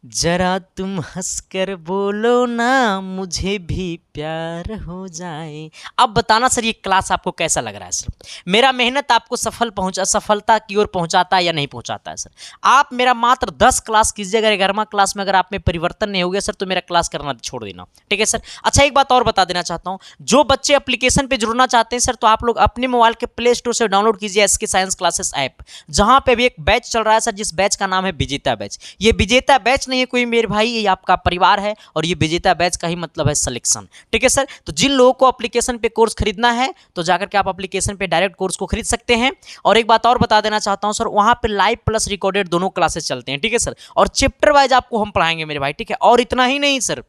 जरा तुम हंसकर बोलो ना मुझे भी प्यार हो जाए। अब बताना सर ये क्लास आपको कैसा लग रहा है सर? मेरा मेहनत आपको सफलता की ओर पहुंचाता है या नहीं पहुंचाता है सर? आप मेरा मात्र 10 क्लास कीजिए, अगर 11वां क्लास में अगर आप में परिवर्तन नहीं हो गया सर तो मेरा क्लास करना छोड़ देना, ठीक है सर। अच्छा एक बात और बता देना चाहता हूँ, जो बच्चे एप्लीकेशन पर जुड़ना चाहते हैं सर तो आप लोग अपने मोबाइल के प्ले स्टोर से डाउनलोड कीजिए एसके साइंस क्लासेस ऐप, जहाँ पे भी एक बैच चल रहा है सर, जिस बैच का नाम है विजेता बैच। ये विजेता बैच नहीं है कोई मेरे भाई, ये आपका परिवार है, और ये विजेता बैच का ही मतलब है सिलेक्शन, ठीक है सर। तो जिन लोगों को एप्लीकेशन पे कोर्स खरीदना है तो जाकर के आप एप्लीकेशन पे डायरेक्ट कोर्स को खरीद सकते हैं। और एक बात और बता देना चाहता हूं सर, वहां पे लाइव प्लस रिकॉर्डेड दोनों क्लासेस चलते हैं, ठीक है सर, और चैप्टर वाइज आपको हम पढ़ाएंगे मेरे भाई, ठीक है। और इतना ही नहीं सर,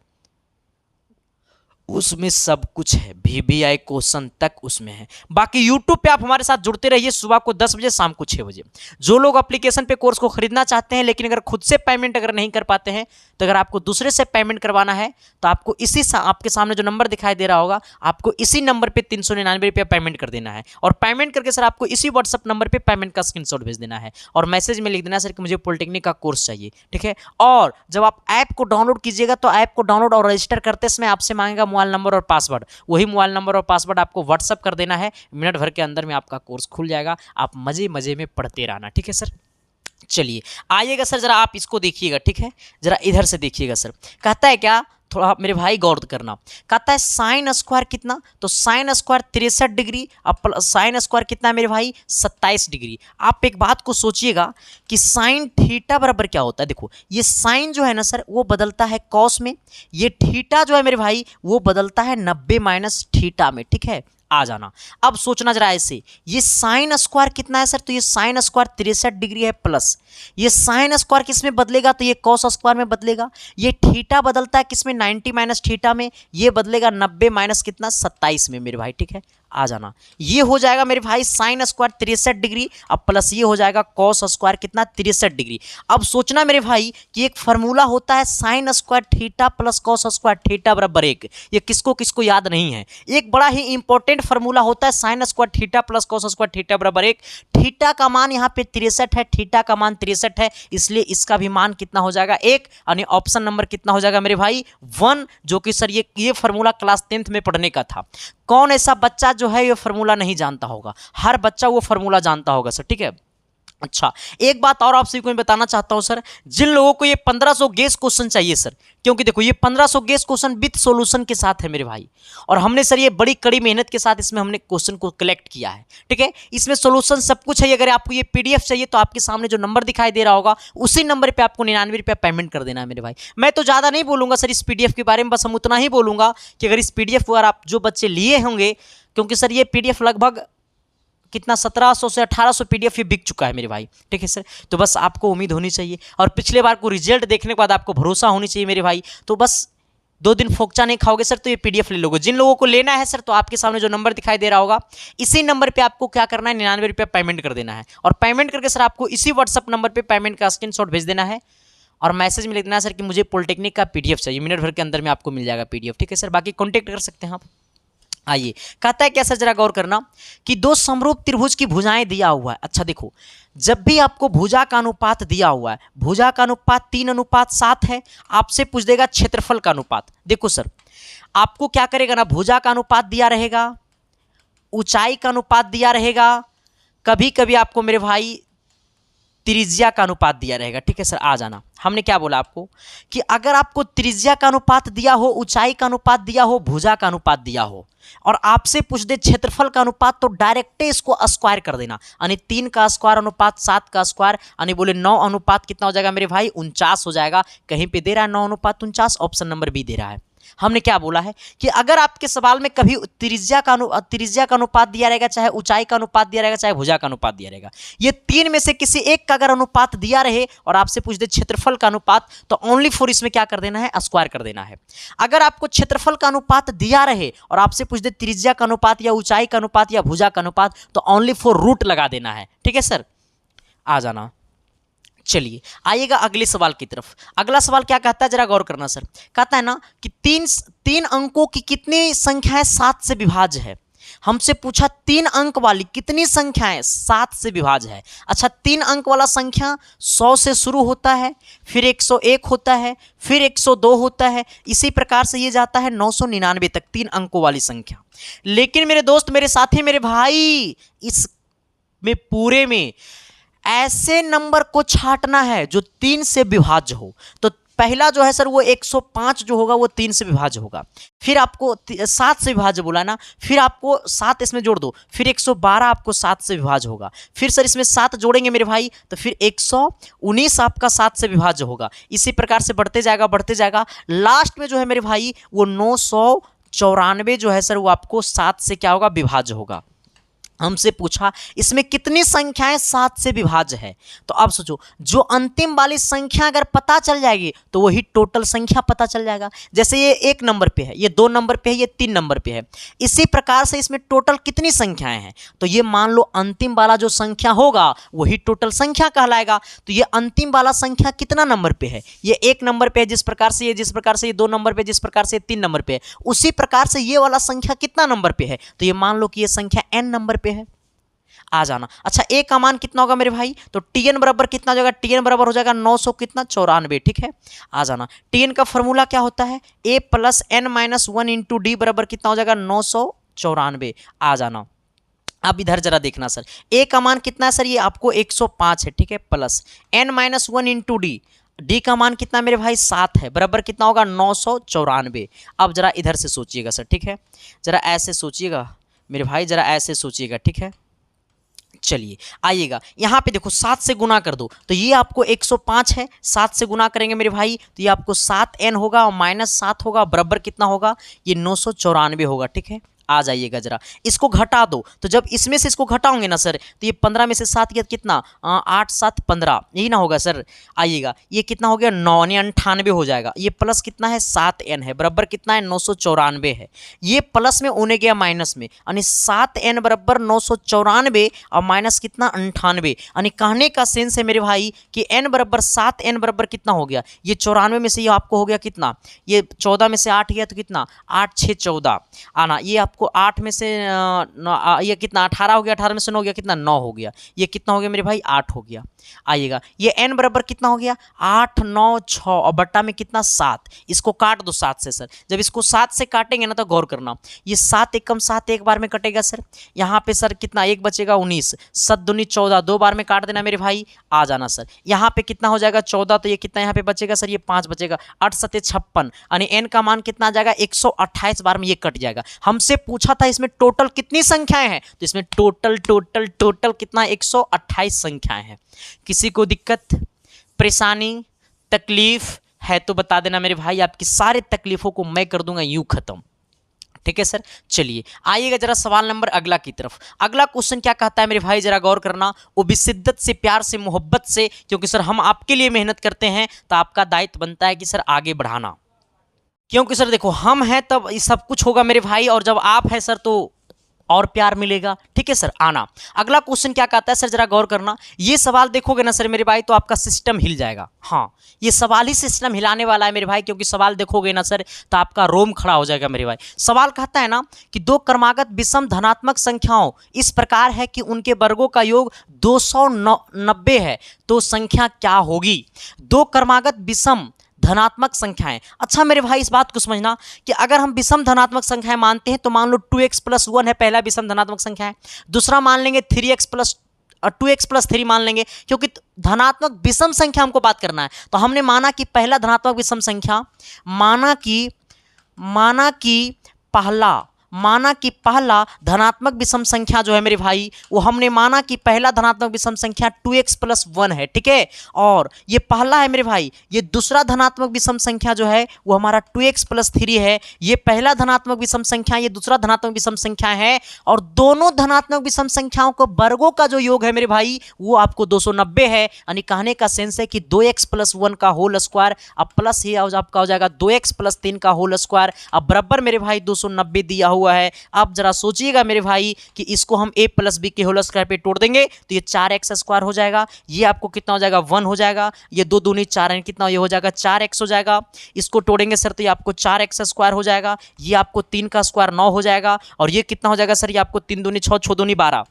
उसमें सब कुछ है, VBI क्वेश्चन तक उसमें है। बाकी यूट्यूब पे आप हमारे साथ जुड़ते रहिए, सुबह को 10 बजे, शाम को 6 बजे। जो लोग एप्लीकेशन पे कोर्स को खरीदना चाहते हैं लेकिन अगर खुद से पेमेंट अगर नहीं कर पाते हैं, तो अगर आपको दूसरे से पेमेंट करवाना है तो आपको आपके सामने जो नंबर दिखाई दे रहा होगा, आपको इसी नंबर पर 399 रुपया पेमेंट कर देना है। और पेमेंट करके सर आपको इसी व्हाट्सअप नंबर पर पेमेंट का स्क्रीनशॉट भेज देना है और मैसेज में लिख देना सर कि मुझे पॉलिटेक्निक का कोर्स चाहिए, ठीक है। और जब आप ऐप को डाउनलोड कीजिएगा तो ऐप को डाउनलोड और रजिस्टर करते समय आपसे मांगेगा मोबाइल नंबर और पासवर्ड, वही मोबाइल नंबर और पासवर्ड आपको व्हाट्सअप कर देना है। मिनट भर के अंदर में आपका कोर्स खुल जाएगा, आप मजे मजे में पढ़ते रहना, ठीक है सर। चलिए आइएगा सर, जरा आप इसको देखिएगा, ठीक है, जरा इधर से देखिएगा सर। कहता है क्या, थोड़ा मेरे भाई गौर करना, कहता है साइन स्क्वायर कितना, तो साइन स्क्वायर 63 डिग्री, अब साइन स्क्वायर कितना है मेरे भाई 27 डिग्री। आप एक बात को सोचिएगा कि साइन थीटा बराबर क्या होता है। देखो ये साइन जो है ना सर वो बदलता है कॉस में, ये थीटा जो है मेरे भाई वो बदलता है 90 माइनस थीटा में, ठीक है। आ जाना, अब सोचना जरा ऐसे, ये साइन स्क्वायर कितना है सर, तो ये साइन स्क्वायर 63 डिग्री है, प्लस ये साइन स्क्वायर किस में बदलेगा, तो ये कॉस स्क्वायर में बदलेगा। ये थीटा बदलता है किस में, 90 माइनस थीटा में, ये बदलेगा 90 माइनस कितना 27 में मेरे भाई, ठीक है। आ जाना, ये हो जाएगा मेरे भाई साइन स्क्वायर 63 डिग्री, अब प्लस ये हो जाएगा कॉस स्क्वायर कितना 63 डिग्री। अब सोचना मेरे भाई कि एक फार्मूला होता है sign square theta plus cos square theta बराबर 1, ये किसको किसको याद नहीं है। एक बड़ा ही इंपॉर्टेंट फार्मूला होता है sign square theta plus cos square theta बराबर 1। थीटा का मान यहाँ पे 63 है, थीटा का मान 63 है, इसलिए इसका भी मान कितना हो जाएगा 1, यानी ऑप्शन नंबर कितना हो जाएगा मेरे भाई 1, जो कि सर ये फार्मूला क्लास 10th में पढ़ने का था। कौन ऐसा बच्चा जो है ये फार्मूला नहीं जानता होगा, हर बच्चा वो फार्मूला जानता होगा सर, ठीक है। अच्छा एक बात और आप सभी को मैं बताना चाहता हूं सर, जिन लोगों को ये 1500 गेस क्वेश्चन चाहिए सर, क्योंकि देखो ये 1500 गेस क्वेश्चन विद सॉल्यूशन के साथ है मेरे भाई, और हमने सर ये बड़ी कड़ी मेहनत के साथ इसमें हमने क्वेश्चन को कलेक्ट किया है, ठीक है। इसमें सॉल्यूशन सब कुछ है। अगर आपको ये PDF चाहिए तो आपके सामने जो नंबर दिखाई दे रहा होगा उसी नंबर पर आपको 99 रुपया पेमेंट कर देना है मेरे भाई। मैं तो ज़्यादा नहीं बोलूँगा सर इस PDF के बारे में, बस हम उतना ही बोलूँगा कि अगर इस PDF अगर आप जो बच्चे लिए होंगे, क्योंकि सर ये PDF लगभग कितना 1700 से 1800 PDF ये बिक चुका है मेरे भाई, ठीक है सर। तो बस आपको उम्मीद होनी चाहिए और पिछले बार को रिजल्ट देखने के बाद आपको भरोसा होनी चाहिए मेरे भाई। तो बस 2 दिन फोकचा नहीं खाओगे सर तो ये पीडीएफ ले लोगे। जिन लोगों को लेना है सर तो आपके सामने जो नंबर दिखाई दे रहा होगा इसी नंबर पे आपको क्या करना है, 99 रुपये पेमेंट कर देना है। और पेमेंट करके सर आपको इसी व्हाट्सअप नंबर पे पेमेंट का स्क्रीनशॉट भेज देना है और मैसेज में लिख देना है सर कि मुझे पॉलिटेक्निक का पीडीएफ चाहिए। मिनट भर के अंदर में आपको मिल जाएगा पीडीएफ, ठीक है सर। बाकी कॉन्टेक्ट कर सकते हैं आप। आइए, कहता है क्या सर, जरा गौर करना कि 2 समरूप त्रिभुज की भुजाएं दिया हुआ है। अच्छा देखो, जब भी आपको भुजा का अनुपात दिया हुआ है, भुजा का अनुपात 3:7 है, आपसे पूछ देगा क्षेत्रफल का अनुपात। देखो सर, आपको क्या करेगा ना, भुजा का अनुपात दिया रहेगा, ऊंचाई का अनुपात दिया रहेगा, कभी कभी आपको मेरे भाई त्रिज्या का अनुपात दिया रहेगा, ठीक है सर। आ जाना, हमने क्या बोला आपको कि अगर आपको त्रिज्या का अनुपात दिया हो, ऊंचाई का अनुपात दिया हो, भुजा का अनुपात दिया हो और आपसे पूछ दे क्षेत्रफल का अनुपात, तो डायरेक्ट इसको स्क्वायर कर देना, यानी 3 का स्क्वायर अनुपात 7 का स्क्वायर, यानी बोले 9 अनुपात कितना हो जाएगा मेरे भाई, 49 हो जाएगा। कहीं पे दे रहा है 9:49, ऑप्शन नंबर बी दे रहा है। हमने क्या बोला है कि अगर आपके सवाल में कभी त्रिज्या का अनुपात दिया रहेगा, चाहे ऊंचाई का अनुपात दिया रहेगा, चाहे भुजा का अनुपात दिया रहेगा, ये 3 में से किसी एक का अगर अनुपात दिया रहे और आपसे पूछ दे क्षेत्रफल का अनुपात, तो ओनली फॉर इसमें क्या कर देना है, स्क्वायर कर देना है। अगर आपको क्षेत्रफल का अनुपात दिया रहे और आपसे पूछ दे त्रिज्या का अनुपात या ऊंचाई का अनुपात या भुजा का अनुपात, तो ओनली फॉर रूट लगा देना है, ठीक है सर। आ जाना, चलिए आइएगा अगले सवाल की तरफ। अगला सवाल क्या कहता है, जरा गौर करना सर। कहता है ना कि तीन अंकों की कितनी संख्याएं 7 से विभाज्य है। हमसे पूछा 3 अंक वाली कितनी संख्याएं 7 से विभाज्य है। अच्छा, 3 अंक वाला संख्या 100 से शुरू होता है, फिर 101 होता है, फिर 102 होता है, इसी प्रकार से ये जाता है 999 तक, 3 अंकों वाली संख्या। लेकिन मेरे दोस्त, मेरे साथी, मेरे भाई, इस में पूरे में ऐसे नंबर को छांटना है जो 3 से विभाज्य हो। तो पहला जो है सर वो 105 जो होगा वो 3 से विभाज्य होगा। फिर आपको 7 से विभाज्य बोला ना, फिर आपको 7 इसमें जोड़ दो, फिर 112 आपको 7 से विभाज्य होगा। फिर सर इसमें 7 जोड़ेंगे मेरे भाई तो फिर 119 आपका 7 से विभाज्य होगा। इसी प्रकार से बढ़ते जाएगा बढ़ते जाएगा, लास्ट में जो है मेरे भाई वो 994 जो है सर वो आपको 7 से क्या होगा, विभाज्य होगा। हमसे पूछा इसमें कितनी संख्याएं 7 से विभाज्य है। तो अब सोचो, जो अंतिम वाली संख्या अगर पता चल जाएगी तो वही टोटल संख्या पता चल जाएगा। जैसे ये 1 नंबर पे है, ये 2 नंबर पे है, ये 3 नंबर पे है, इसी प्रकार से इसमें टोटल कितनी संख्याएं हैं। तो ये मान लो अंतिम वाला जो संख्या होगा वही टोटल संख्या कहलाएगा। तो ये अंतिम वाला संख्या कितना नंबर पे है, ये 1 नंबर पे है, जिस प्रकार से ये 2 नंबर पे, जिस प्रकार से 3 नंबर पे है, उसी प्रकार से ये वाला संख्या कितना नंबर पे है। तो ये मान लो कि ये संख्या n नंबर पे है। आ जाना। अच्छा, a का मान कितना होगा मेरे भाई, तो tn बराबर कितना हो जाएगा, tn बराबर हो जाएगा 900 कितना 94, ठीक है। आ जाना, tn का फॉर्मूला क्या होता है, a + n-1 इंटू डी बराबर कितना हो जाएगा 994। आ जाना, अब इधर जरा देखना सर, a का मान कितना है सर, ये आपको 105 है, ठीक है, plus n-1 into D, D का मान कितना मेरे भाई 7 है, बराबर कितना होगा 994। अब जरा इधर से सोचिएगा सर, ठीक है, जरा ऐसे सोचिएगा मेरे भाई, जरा ऐसे सोचिएगा, ठीक है। चलिए आइएगा, यहाँ पे देखो 7 से गुना कर दो तो ये आपको 105 है, 7 से गुना करेंगे मेरे भाई तो ये आपको 7n होगा और -7 होगा, बराबर कितना होगा, ये 994 होगा, ठीक है। आ जाइएगा जरा, इसको घटा दो, तो जब इसमें से इसको घटाओगे ना सर तो ये 15 में से 7 गया कितना 8 7 15, यही ना होगा सर। आइएगा, ये कितना हो गया 9 यानी 98 हो जाएगा। ये प्लस कितना है 7n है, बराबर कितना है 994 है। ये प्लस में उन्हें गया माइनस में, यानी 7n बराबर 994 और माइनस कितना 98, यानी कहने का सेंस है मेरे भाई कि n बराबर 7n बराबर कितना हो गया, ये 94 में से ये आपको हो गया कितना, ये 14 में से 8 गया तो कितना 8 6 14 आना, ये आपको 8 में से ये कितना 18 हो गया, 18 में से 9 हो गया कितना 9 हो गया, ये कितना हो गया मेरे भाई 8 हो गया। आइएगा, ये n बराबर कितना हो गया 8 9 6 और बट्टा में कितना 7, इसको काट दो 7 से सर। जब इसको 7 से काटेंगे ना तो गौर करना, ये 7 एकम 7 एक बार में कटेगा सर, यहाँ पे सर कितना 1 बचेगा 19, 7 दूनी 14, 2 बार में काट देना मेरे भाई। आ जाना सर, यहाँ पे कितना हो जाएगा 14, तो ये कितना यहाँ पे बचेगा सर, ये 5 बचेगा, 8 7 56, यानी n का मान कितना आ जाएगा 128 बार में ये कट जाएगा। हमसे पूछा था इसमें टोटल कितनी संख्याएं हैं, तो इसमें टोटल कितना 128 संख्याएं हैं। किसी को दिक्कत परेशानी तकलीफ है तो बता देना मेरे भाई, आपकी सारे तकलीफों को मैं कर दूंगा यूं खत्म, ठीक है सर। चलिए आइएगा जरा सवाल नंबर अगला की तरफ। अगला क्वेश्चन क्या कहता है मेरे भाई, जरा गौर करना, वो भी शिद्दत से प्यार से मोहब्बत से, क्योंकि सर हम आपके लिए मेहनत करते हैं तो आपका दायित्व बनता है कि सर आगे बढ़ाना। क्योंकि सर देखो हम हैं तब ये सब कुछ होगा मेरे भाई, और जब आप हैं सर तो और प्यार मिलेगा। ठीक है सर, आना अगला क्वेश्चन क्या कहता है सर, जरा गौर करना। ये सवाल देखोगे ना सर मेरे भाई तो आपका सिस्टम हिल जाएगा। हाँ, ये सवाल ही सिस्टम हिलाने वाला है मेरे भाई, क्योंकि सवाल देखोगे ना सर तो आपका रोम खड़ा हो जाएगा मेरे भाई। सवाल कहता है ना कि दो क्रमागत विषम धनात्मक संख्याओं इस प्रकार है कि उनके वर्गों का योग 290 है, तो संख्या क्या होगी। दो क्रमागत विषम धनात्मक संख्याएं। अच्छा मेरे भाई इस बात को समझना कि अगर हम विषम धनात्मक संख्याएं मानते हैं तो मान लो 2x + 1 है पहला विषम धनात्मक संख्या है, दूसरा मान लेंगे 3x + 2x + 3 मान लेंगे, क्योंकि धनात्मक विषम संख्या हमको बात करना है। तो हमने माना कि पहला धनात्मक विषम संख्या, माना कि पहला धनात्मक विषम संख्या जो है मेरे भाई, वो हमने माना कि पहला धनात्मक विषम संख्या 2x + 1 है। ठीक है, और ये पहला है मेरे भाई। ये दूसरा धनात्मक विषम संख्या जो है वो हमारा 2x + 3 है। ये पहला धनात्मक विषम संख्या, ये दूसरा धनात्मक विषम संख्या है, और दोनों धनात्मक विषम संख्याओं को वर्गों का जो योग है मेरे भाई वो आपको 290 है। यानी कहने का सेंस है कि 2x + 1 का होल स्क्वायर, अब प्लस ही आपका हो जाएगा 2x + 3 का होल स्क्वायर, अब बराबर मेरे भाई 290 दिया हुआ है। अब जरा सोचिएगा मेरे भाई कि इसको हम a + b के होल स्क्वायर पे तोड़ देंगे तो ये 4x² हो जाएगा। ये आपको कितना हो जाएगा 1 हो जाएगा, ये 2 दूनी 4 है, कितना ये हो जाएगा 4x हो जाएगा। इसको तोड़ेंगे सर तो ये आपको 4x² हो जाएगा, ये आपको 3 का स्क्वायर 9 हो जाएगा, और ये कितना हो जाएगा सर, ये आपको 3 दूनी 6, 6 दूनी 12,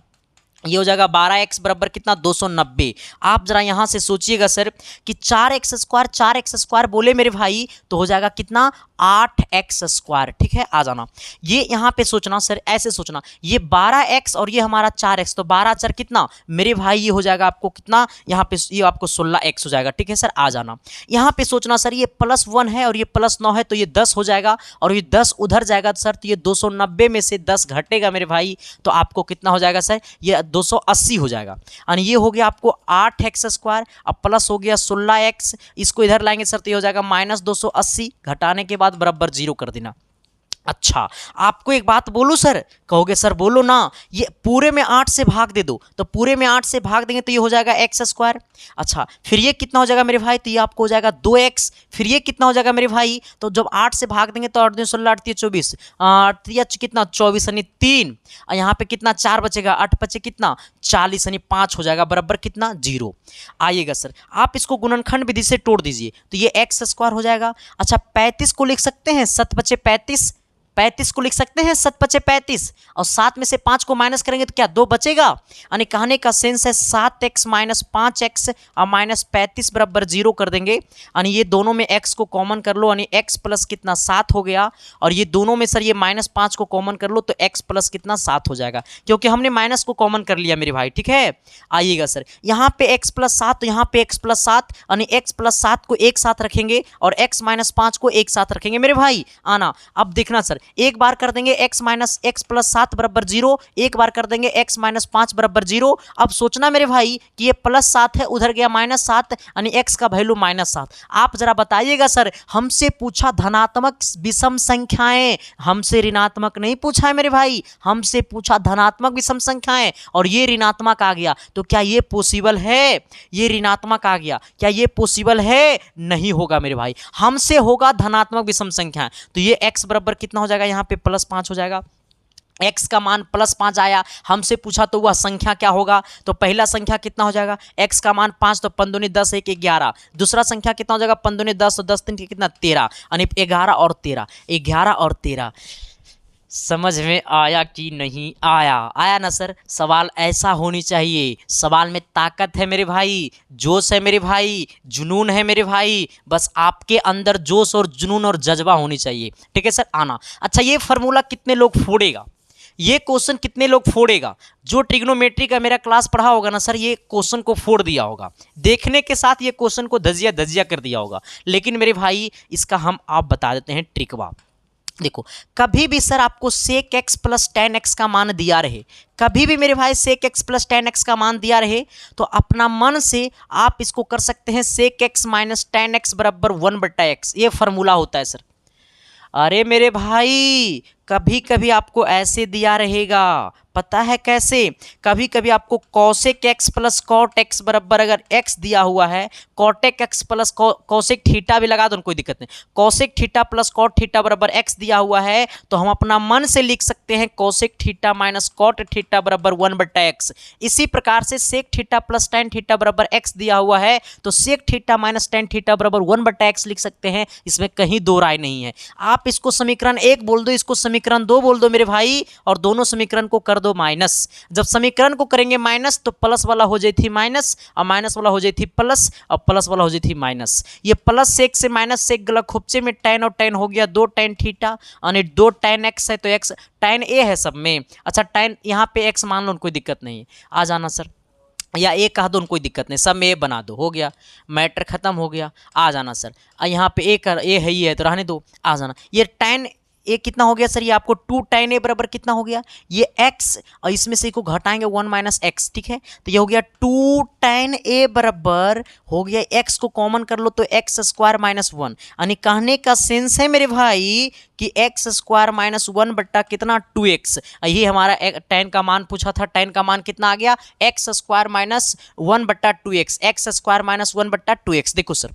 ये हो जाएगा 12x बराबर कितना 290। आप जरा यहां से सोचिएगा सर कि 4x² बोले मेरे भाई तो हो जाएगा कितना 8x²। ठीक है, आ जाना ये यहां पे सोचना सर, ऐसे सोचना ये 12x और ये हमारा 4x, तो 12 4 कितना मेरे भाई ये हो जाएगा आपको कितना, यहाँ पे ये आपको 16x हो जाएगा। ठीक है सर, आ जाना यहाँ पे सोचना सर ये +1 है और ये +9 है तो ये 10 हो जाएगा, और ये 10 उधर जाएगा सर तो ये 290 में से 10 घटेगा मेरे भाई, तो आपको कितना हो जाएगा सर, ये 280 हो जाएगा। यानी ये हो गया आपको 8x², अब प्लस हो गया 16x, इसको इधर लाएंगे सर तो ये हो जाएगा -280, घटाने के बाद बराबर 0 कर देना। अच्छा आपको एक बात बोलूं सर, कहोगे सर बोलो ना, ये पूरे में 8 से भाग दे दो, तो पूरे में 8 से भाग देंगे तो ये हो जाएगा x²। अच्छा फिर ये कितना हो जाएगा मेरे भाई, तो ये आपको हो जाएगा 2x। फिर ये कितना हो जाएगा मेरे भाई, तो जब 8 से भाग देंगे तो 8 दूनी 16, 8 24, 8 कितना 24 यानी 3, और यहाँ पे कितना 4 बचेगा, 8 बचे कितना 40 यानी 5 हो जाएगा, बराबर कितना 0 आइएगा सर। आप इसको गुणनखंड विधि से तोड़ दीजिए तो ये x² हो जाएगा। अच्छा 35 को लिख सकते हैं 7 बचे 35, 35 को लिख सकते हैं 7 बचे 35, और 7 में से 5 को माइनस करेंगे तो क्या 2 बचेगा। यानी कहने का सेंस है 7x - 5x और -35 बराबर 0 कर देंगे। यानी ये दोनों में x को कॉमन कर लो, यानी x प्लस कितना 7 हो गया, और ये दोनों में सर ये -5 को कॉमन कर लो तो x प्लस कितना 7 हो जाएगा, क्योंकि हमने माइनस को कॉमन कर लिया मेरे भाई। ठीक है, आइएगा सर यहाँ पे x + 7 तो यहाँ पे x + 7, यानी x + 7 को एक साथ रखेंगे और x - 5 को एक साथ रखेंगे मेरे भाई। आना अब देखना सर, एक बार कर देंगे x + 7 बराबर 0, एक बार कर देंगे x - 5 बराबर 0। अब सोचना मेरे भाई कि ये +7 है उधर गया -7, यानी x का वैल्यू -7। आप जरा बताइएगा सर, हमसे पूछा धनात्मक विषम संख्याएं, हमसे ऋणात्मक नहीं पूछा है मेरे भाई, हमसे पूछा धनात्मक विषम संख्याएं, और ये ऋणात्मक आ गया, तो क्या ये पॉसिबल है, ये ऋणात्मक आ गया, क्या ये पॉसिबल है, नहीं होगा मेरे भाई। हमसे होगा धनात्मक विषम संख्या, तो ये x बराबर कितना हो जाएगा, यहाँ पे +5 हो जाएगा। x का मान +5 आया, हमसे पूछा तो वह संख्या क्या होगा, तो पहला संख्या कितना हो जाएगा, x का मान 5 तो 5 दूनी 10 1 11, दूसरा संख्या कितना हो जाएगा 5 दूनी 10 तो 10 3 कितना 13, यानी 11 और 13, 11 और 13। समझ में आया कि नहीं आया, आया ना सर। सवाल ऐसा होनी चाहिए, सवाल में ताकत है मेरे भाई, जोश है मेरे भाई, जुनून है मेरे भाई, बस आपके अंदर जोश और जुनून और जज्बा होनी चाहिए। ठीक है सर, आना। अच्छा ये फार्मूला कितने लोग फोड़ेगा, ये क्वेश्चन कितने लोग फोड़ेगा, जो ट्रिग्नोमेट्री का मेरा क्लास पढ़ा होगा ना सर, ये क्वेश्चन को फोड़ दिया होगा, देखने के साथ ये क्वेश्चन को धजिया धजिया कर दिया होगा। लेकिन मेरे भाई इसका हम आप बता देते हैं ट्रिकवा। देखो कभी भी सर आपको sec x + tan x का मान दिया रहे, कभी भी मेरे भाई sec x + tan x का मान दिया रहे, तो अपना मन से आप इसको कर सकते हैं sec x - tan x बराबर 1/x, ये फार्मूला होता है सर। अरे मेरे भाई कभी कभी आपको ऐसे दिया रहेगा, पता है कैसे? कभी कभी आपको cosec x plus cot x बराबर अगर एक्स दिया हुआ है, cot x plus cosec theta भी लगा दो, कोई दिक्कत नहीं, cosec theta plus cot theta बराबर एक्स दिया हुआ है, तो हम अपना मन से लिख सकते हैं cosec theta minus cot theta बराबर 1/x। इसी प्रकार से sec theta plus tan theta बराबर एक्स दिया हुआ है, तो sec theta minus tan theta बराबर 1/x लिख सकते हैं। इसमें कहीं दो राय नहीं है। आप इसको समीकरण 1 बोल दो, इसको समीकरण 2 बोल दो मेरे भाई, और दोनों समीकरण को कर दो माइनस। जब समीकरण को करेंगे माइनस तो प्लस वाला हो जाती माइनस, और माइनस वाला हो जाती प्लस, और प्लस वाला हो जाती माइनस। ये प्लस सेक से माइनस सेक गला खुपचे में टैन और टैन हो गया 2 टैन थीटा, और 2 टैन एक्स है तो एक्स टैन ए है सब में। अच्छा टैन यहाँ पे एक्स मान लो, कोई दिक्कत नहीं है, आ जाना सर, या ए कह दो, कोई दिक्कत नहीं, सब में ए बना दो, हो गया, मैटर खत्म हो गया, आ जाना सर। यहाँ पे ए है ही है तो रहने दो, आ जाना। ये टैन ए कितना हो गया सर? ये आपको 2 टैन ए बराबर कितना हो गया? ये x, और इसमें से को घटाएंगे 1 माइनस एक्स, ठीक है, तो ये हो गया 2 टैन ए बराबर हो गया, x को कॉमन कर लो तो एक्स स्क्वायर माइनस 1। यानी कहने का सेंस है मेरे भाई कि एक्स स्क्वायर माइनस 1 बट्टा कितना 2x। ये हमारा टैन का मान पूछा था, टैन का मान कितना आ गया? एक्स स्क्वायर माइनस 1 बट्टा 2x, एक्स स्क्वायर माइनस 1 बट्टा 2x। देखो सर,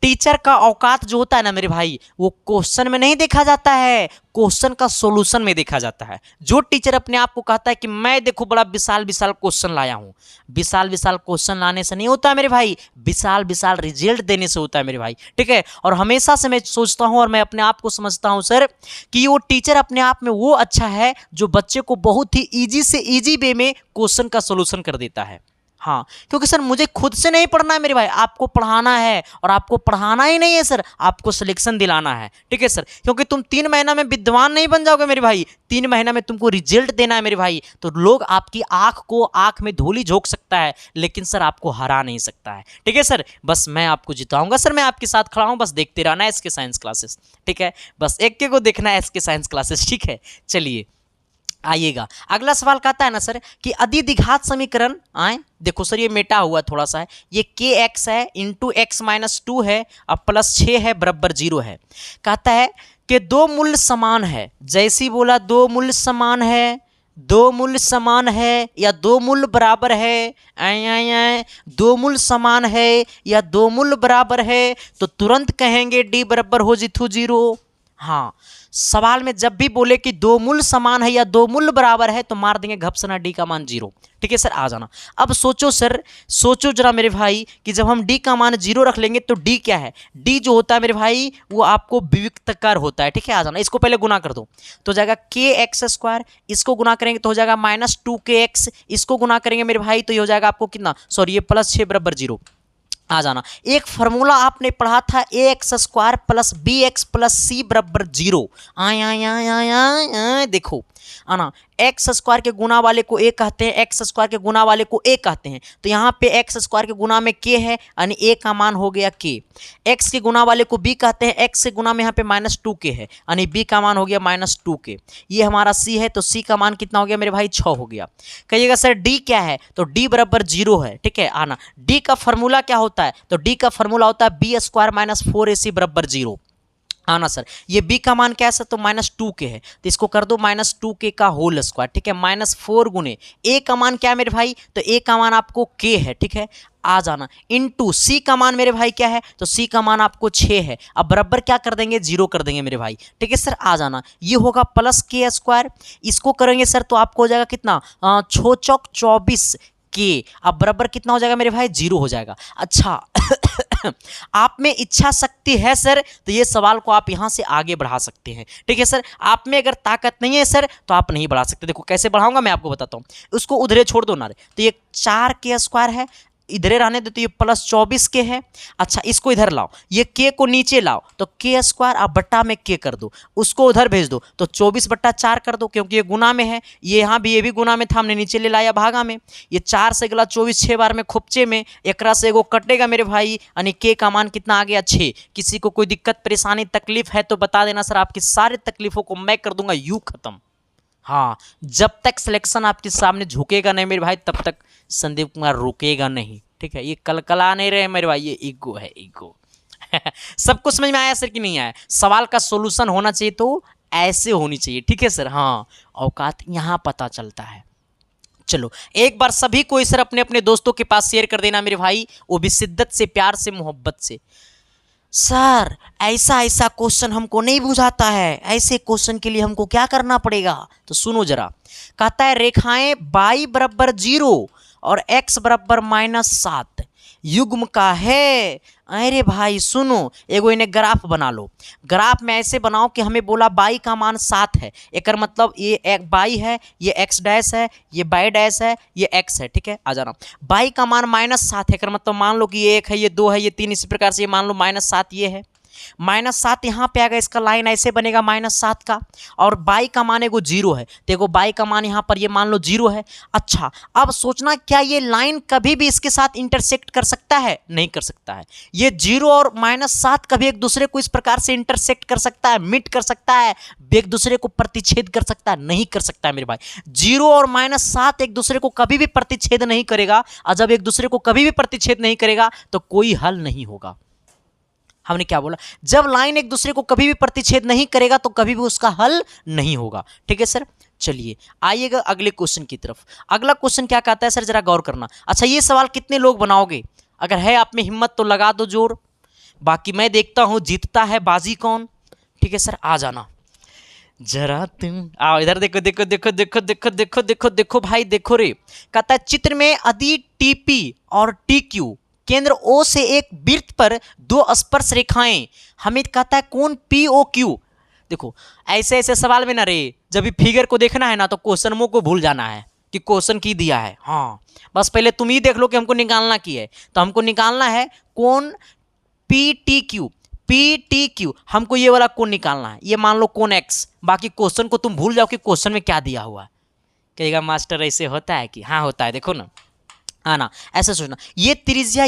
टीचर का औकात जो होता है ना मेरे भाई, वो क्वेश्चन में नहीं देखा जाता है, क्वेश्चन का सॉल्यूशन में देखा जाता है। जो टीचर अपने आप को कहता है कि मैं देखो बड़ा विशाल विशाल क्वेश्चन लाया हूं, विशाल विशाल क्वेश्चन लाने से नहीं होता है मेरे भाई, विशाल विशाल रिजल्ट देने से होता है मेरे भाई, ठीक है। और हमेशा से मैं सोचता हूं और मैं अपने आप को समझता हूं सर कि वो टीचर अपने आप में वो अच्छा है जो बच्चे को बहुत ही ईजी से ईजी वे में क्वेश्चन का सॉल्यूशन कर देता है। हाँ, क्योंकि सर मुझे खुद से नहीं पढ़ना है मेरे भाई, आपको पढ़ाना है, और आपको पढ़ाना ही नहीं है सर, आपको सिलेक्शन दिलाना है, ठीक है सर। क्योंकि तुम 3 महीना में विद्वान नहीं बन जाओगे मेरे भाई, 3 महीना में तुमको रिजल्ट देना है मेरे भाई। तो लोग आपकी आंख में धूली झोंक सकता है, लेकिन सर आपको हरा नहीं सकता है, ठीक है सर। बस मैं आपको जिताऊंगा सर, मैं आपके साथ खड़ा हूं, बस देखते रहना है इसके साइंस क्लासेस, ठीक है, बस एक को देखना है इसके साइंस क्लासेस, ठीक है। चलिए आइएगा, अगला सवाल कहता है ना सर कि यदि द्विघात समीकरण आए, देखो सर ये मेटा हुआ थोड़ा सा है, ये के एक्स है इंटू एक्स माइनस 2 है और प्लस 6 है बराबर 0 है। कहता है कि दो मूल्य समान है, जैसी बोला दो मूल्य समान है, दो मूल्य समान है या दो मूल्य बराबर है, दो मूल्य समान है या दो मूल्य बराबर है, तो तुरंत कहेंगे डी बराबर हो जिथु 0। हाँ, सवाल में जब भी बोले कि दो मूल्य समान है या दो मूल्य बराबर है तो मार देंगे घपसना डी का मान 0, ठीक है सर, आ जाना। अब सोचो सर, सोचो जरा मेरे भाई कि जब हम डी का मान 0 रख लेंगे तो डी क्या है? डी जो होता है मेरे भाई वो आपको विविक्तकर होता है, ठीक है, आ जाना। इसको पहले गुना कर दो तो जाएगा के एक्स स्क्वायर, इसको गुना करेंगे तो हो जाएगा माइनस 2kx, इसको गुना करेंगे मेरे भाई तो ये हो जाएगा आपको कितना, सॉरी ये प्लस 6 बराबर 0, आ जाना। एक फॉर्मूला आपने पढ़ा था a x square plus b x plus c बराबर 0। देखो आना, एक्स स्क्वायर के गुना वाले को ए कहते हैं, एक्स स्क्वायर के गुना वाले को ए कहते हैं, तो यहाँ पे एक्स स्क्वायर के गुना में के है यानी ए का मान हो गया के। एक्स के गुना वाले को बी कहते हैं, एक्स के गुना में यहाँ पे माइनस 2k है यानी बी का मान हो गया माइनस 2k। ये हमारा सी है तो सी का मान कितना हो गया मेरे भाई 6 हो गया। कहिएगा सर डी क्या है, तो डी बराबर 0 है, ठीक है, आना। डी का फॉर्मूला क्या होता है, तो डी का फॉर्मूला होता है बी स्क्वायर माइनस 4ac बराबर 0, आना सर। ये b का मान क्या है सर, तो माइनस 2k है तो इसको कर दो माइनस 2k का होल स्क्वायर, ठीक है, माइनस 4 गुने a का मान क्या है मेरे भाई, तो a का मान आपको k है, ठीक है, आ जाना। इनटू c का मान मेरे भाई क्या है, तो c का मान आपको 6 है। अब बराबर क्या कर देंगे, 0 कर देंगे मेरे भाई, ठीक है सर, आ जाना। ये होगा प्लस k स्क्वायर, इसको करेंगे सर तो आपको हो जाएगा कितना, 6 चौक 24 के। अब बराबर कितना हो जाएगा मेरे भाई, 0 हो जाएगा। अच्छा आप में इच्छा शक्ति है सर तो ये सवाल को आप यहां से आगे बढ़ा सकते हैं, ठीक है सर। आप में अगर ताकत नहीं है सर तो आप नहीं बढ़ा सकते। देखो कैसे बढ़ाऊंगा मैं आपको बताता हूं, उसको उधरे छोड़ दो ना रे, तो ये 4k स्क्वायर है, इधरे रहने दो तो ये प्लस 24k है। अच्छा इसको इधर लाओ, ये k को नीचे लाओ तो k स्क्वायर आप बट्टा में k कर दो, उसको उधर भेज दो तो 24/4 कर दो, क्योंकि ये गुना में है, ये यहाँ भी ये भी गुना में था, हमने नीचे ले लाया भागा में। ये 4 से गला 24 6 बार में खुपचे में, एकरा से एगो कटेगा मेरे भाई यानी k का मान कितना आ गया 6। किसी को कोई दिक्कत परेशानी तकलीफ है तो बता देना सर, आपकी सारी तकलीफों को मैं कर दूंगा यूं खत्म। हाँ, जब तक सिलेक्शन आपके सामने झुकेगा नहीं मेरे भाई तब तक संदीप कुमार रुकेगा नहीं, ठीक है। ये कलकला नहीं रहे मेरे भाई, ये ईगो है, ईगो। सब कुछ समझ में आया सर कि नहीं आया? सवाल का सॉल्यूशन होना चाहिए तो ऐसे होनी चाहिए, ठीक है सर। हाँ, औकात यहाँ पता चलता है। चलो एक बार सभी को सर अपने अपने दोस्तों के पास शेयर कर देना मेरे भाई, वो भी शिद्दत से, प्यार से, मोहब्बत से। सर ऐसा ऐसा क्वेश्चन हमको नहीं बुझाता है, ऐसे क्वेश्चन के लिए हमको क्या करना पड़ेगा? तो सुनो जरा, कहता है रेखाएं y बराबर 0 और x बराबर -7 युग्म का है। अरे भाई सुनो, एगो इन्हें ग्राफ बना लो। ग्राफ में ऐसे बनाओ कि हमें बोला y का मान 7 है, एक मतलब ये एक y है, ये x डैश है, ये y डैश है, ये x है, ठीक है। आ जाना, y का मान -7 है, एक मतलब मान लो कि ये 1 है, ये 2 है, ये 3, इसी प्रकार से ये मान लो -7 ये है। -7 यहाँ पे आएगा, इसका लाइन ऐसे बनेगा -7 का, और y का मान एगो 0 है, तो एगो y का मान यहाँ पर ये मान लो 0 है। अच्छा अब सोचना, क्या ये लाइन कभी भी इसके साथ इंटरसेक्ट कर सकता है? नहीं कर सकता है। ये 0 और -7 कभी एक दूसरे को इस प्रकार से इंटरसेक्ट कर सकता है, मीट कर सकता है, एक दूसरे को प्रतिच्छेद कर सकता है? नहीं कर सकता है मेरे भाई। 0 और -7 एक दूसरे को कभी भी प्रतिच्छेद नहीं करेगा, और जब एक दूसरे को कभी भी प्रतिच्छेद नहीं करेगा तो कोई हल नहीं होगा। हमने क्या बोला? जब लाइन एक दूसरे को कभी भी प्रतिच्छेद नहीं करेगा तो कभी भी उसका हल नहीं होगा, ठीक है सर। चलिए आइएगा अगले क्वेश्चन की तरफ। अगला क्वेश्चन क्या कहता है सर, जरा गौर करना। अच्छा ये सवाल कितने लोग बनाओगे? अगर है आप में हिम्मत तो लगा दो जोर, बाकी मैं देखता हूं जीतता है बाजी कौन, ठीक है सर। आ जाना जरा, तुम आओ इधर, देखो देखो देखो देखो देखो देखो देखो देखो भाई, देखो रे। कहता है चित्र में यदि टीपी और टीक्यू केंद्र O से एक वृत्त पर दो स्पर्श रेखाएं, हमें कहता है कौन POQ। देखो ऐसे ऐसे सवाल में ना रे, जब भी फिगर को देखना है ना तो क्वेश्चन को भूल जाना है कि क्वेश्चन की दिया है। हाँ बस पहले तुम ही देख लो कि हमको निकालना की है, तो हमको निकालना है कौन PTQ हमको ये वाला कौन निकालना है, ये मान लो कौन X। बाकी क्वेश्चन को तुम भूल जाओ कि क्वेश्चन में क्या दिया हुआ है। कहेगा मास्टर ऐसे होता है कि हाँ होता है, देखो ना आना, ऐसा सोचना। ये त्रिज्या